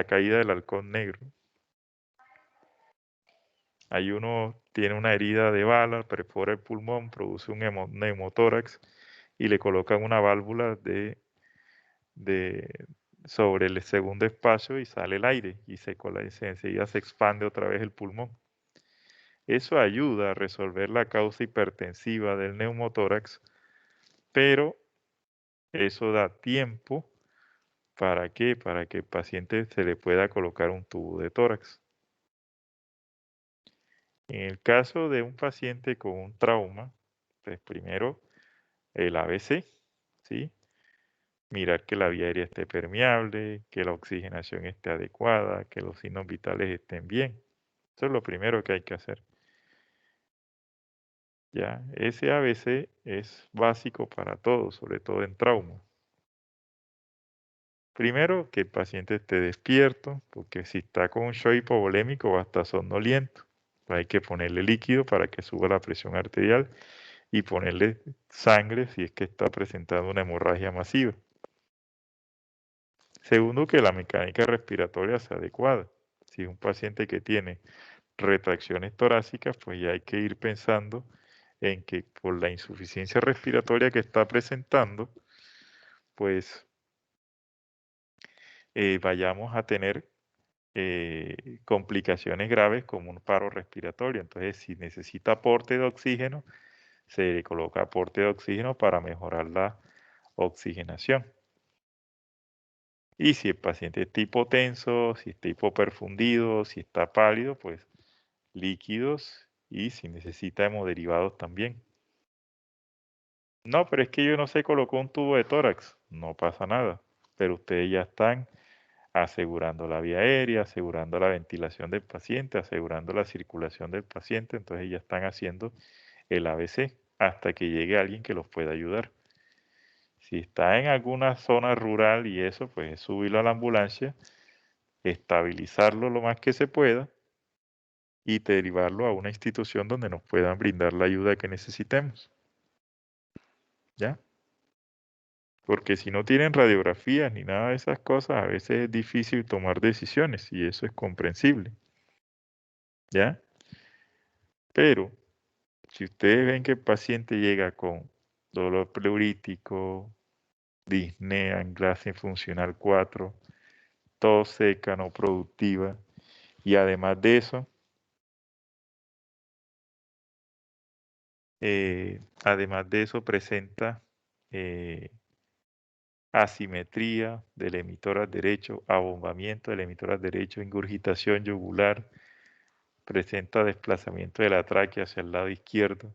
caída del halcón negro. Ahí uno tiene una herida de bala, perfora el pulmón, produce un neumotórax y le colocan una válvula sobre el segundo espacio y sale el aire y enseguida se expande otra vez el pulmón. Eso ayuda a resolver la causa hipertensiva del neumotórax, pero eso da tiempo. ¿Para qué? Para que el paciente se le pueda colocar un tubo de tórax. En el caso de un paciente con un trauma, pues primero el ABC, ¿sí? Mirar que la vía aérea esté permeable, que la oxigenación esté adecuada, que los signos vitales estén bien. Eso es lo primero que hay que hacer. Ya, ese ABC es básico para todos, sobre todo en trauma. Primero, que el paciente esté despierto, porque si está con un shock hipovolémico va a estar somnoliento. Hay que ponerle líquido para que suba la presión arterial y ponerle sangre si es que está presentando una hemorragia masiva. Segundo, que la mecánica respiratoria sea adecuada. Si es un paciente que tiene retracciones torácicas, pues ya hay que ir pensando en que por la insuficiencia respiratoria que está presentando, pues vayamos a tener complicaciones graves como un paro respiratorio. Entonces, si necesita aporte de oxígeno, se le coloca aporte de oxígeno para mejorar la oxigenación. Y si el paciente está hipotenso, si está hipoperfundido, si está pálido, pues líquidos y si necesita hemoderivados también. No, pero es que yo no se colocó un tubo de tórax. No pasa nada. Pero ustedes ya están asegurando la vía aérea, asegurando la ventilación del paciente, asegurando la circulación del paciente. Entonces ya están haciendo el ABC hasta que llegue alguien que los pueda ayudar. Si está en alguna zona rural y eso, pues subirlo a la ambulancia, estabilizarlo lo más que se pueda y derivarlo a una institución donde nos puedan brindar la ayuda que necesitemos. ¿Ya? Porque si no tienen radiografías ni nada de esas cosas, a veces es difícil tomar decisiones y eso es comprensible. ¿Ya? Pero si ustedes ven que el paciente llega con dolor pleurítico, disnea, anglasia funcional 4, tos seca, no productiva, y además de eso, presenta asimetría del emitor derecho, abombamiento del emitor derecho, ingurgitación yugular, presenta desplazamiento de la tráquea hacia el lado izquierdo,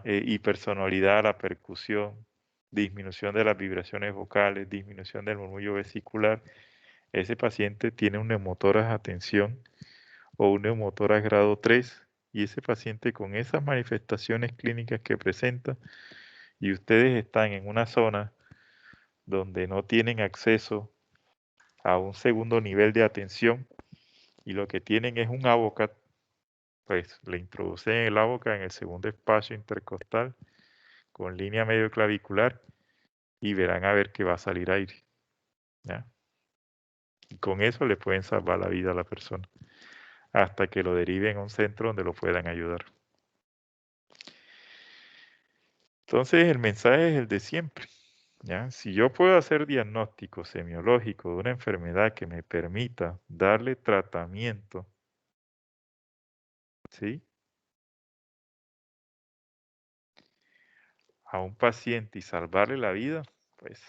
hipersonalidad a la percusión, disminución de las vibraciones vocales, disminución del murmullo vesicular. Ese paciente tiene un neumotórax a tensión o un neumotórax grado 3 y ese paciente con esas manifestaciones clínicas que presenta y ustedes están en una zona donde no tienen acceso a un segundo nivel de atención y lo que tienen es un avocat, pues le introducen el avocat en el segundo espacio intercostal con línea medio clavicular y verán a ver que va a salir aire. ¿Ya? Y con eso le pueden salvar la vida a la persona hasta que lo deriven a un centro donde lo puedan ayudar. Entonces el mensaje es el de siempre. ¿Ya? Si yo puedo hacer diagnóstico semiológico de una enfermedad que me permita darle tratamiento, ¿sí?, a un paciente y salvarle la vida, pues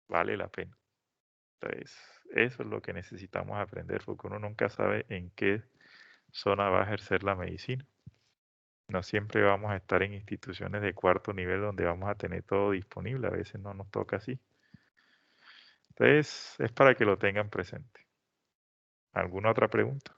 vale la pena. Entonces, eso es lo que necesitamos aprender, porque uno nunca sabe en qué zona va a ejercer la medicina. No siempre vamos a estar en instituciones de cuarto nivel donde vamos a tener todo disponible, a veces no nos toca así. Entonces, es para que lo tengan presente. ¿Alguna otra pregunta?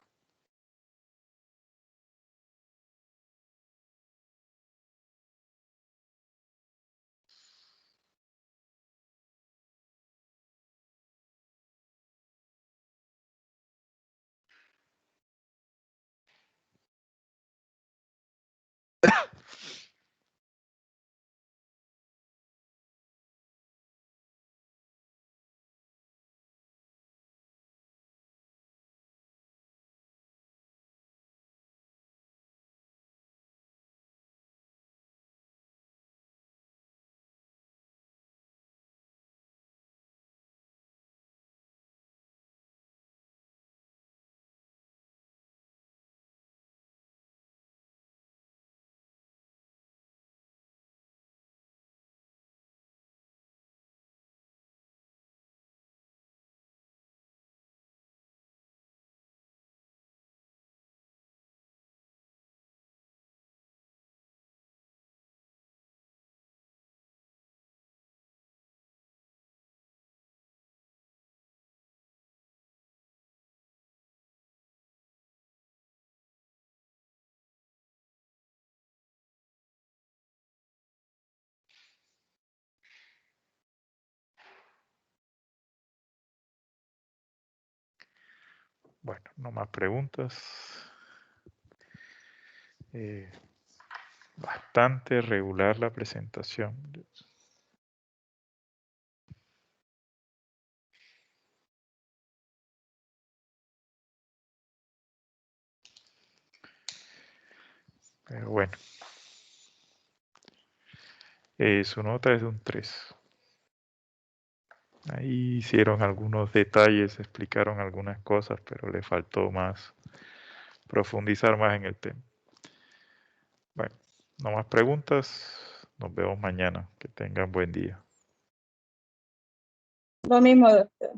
Bueno, no más preguntas. Bastante regular la presentación. Pero bueno. Su nota es de un 3. Ahí hicieron algunos detalles, explicaron algunas cosas, pero le faltó más, profundizar más en el tema. Bueno, no más preguntas. Nos vemos mañana. Que tengan buen día. Lo mismo, doctor.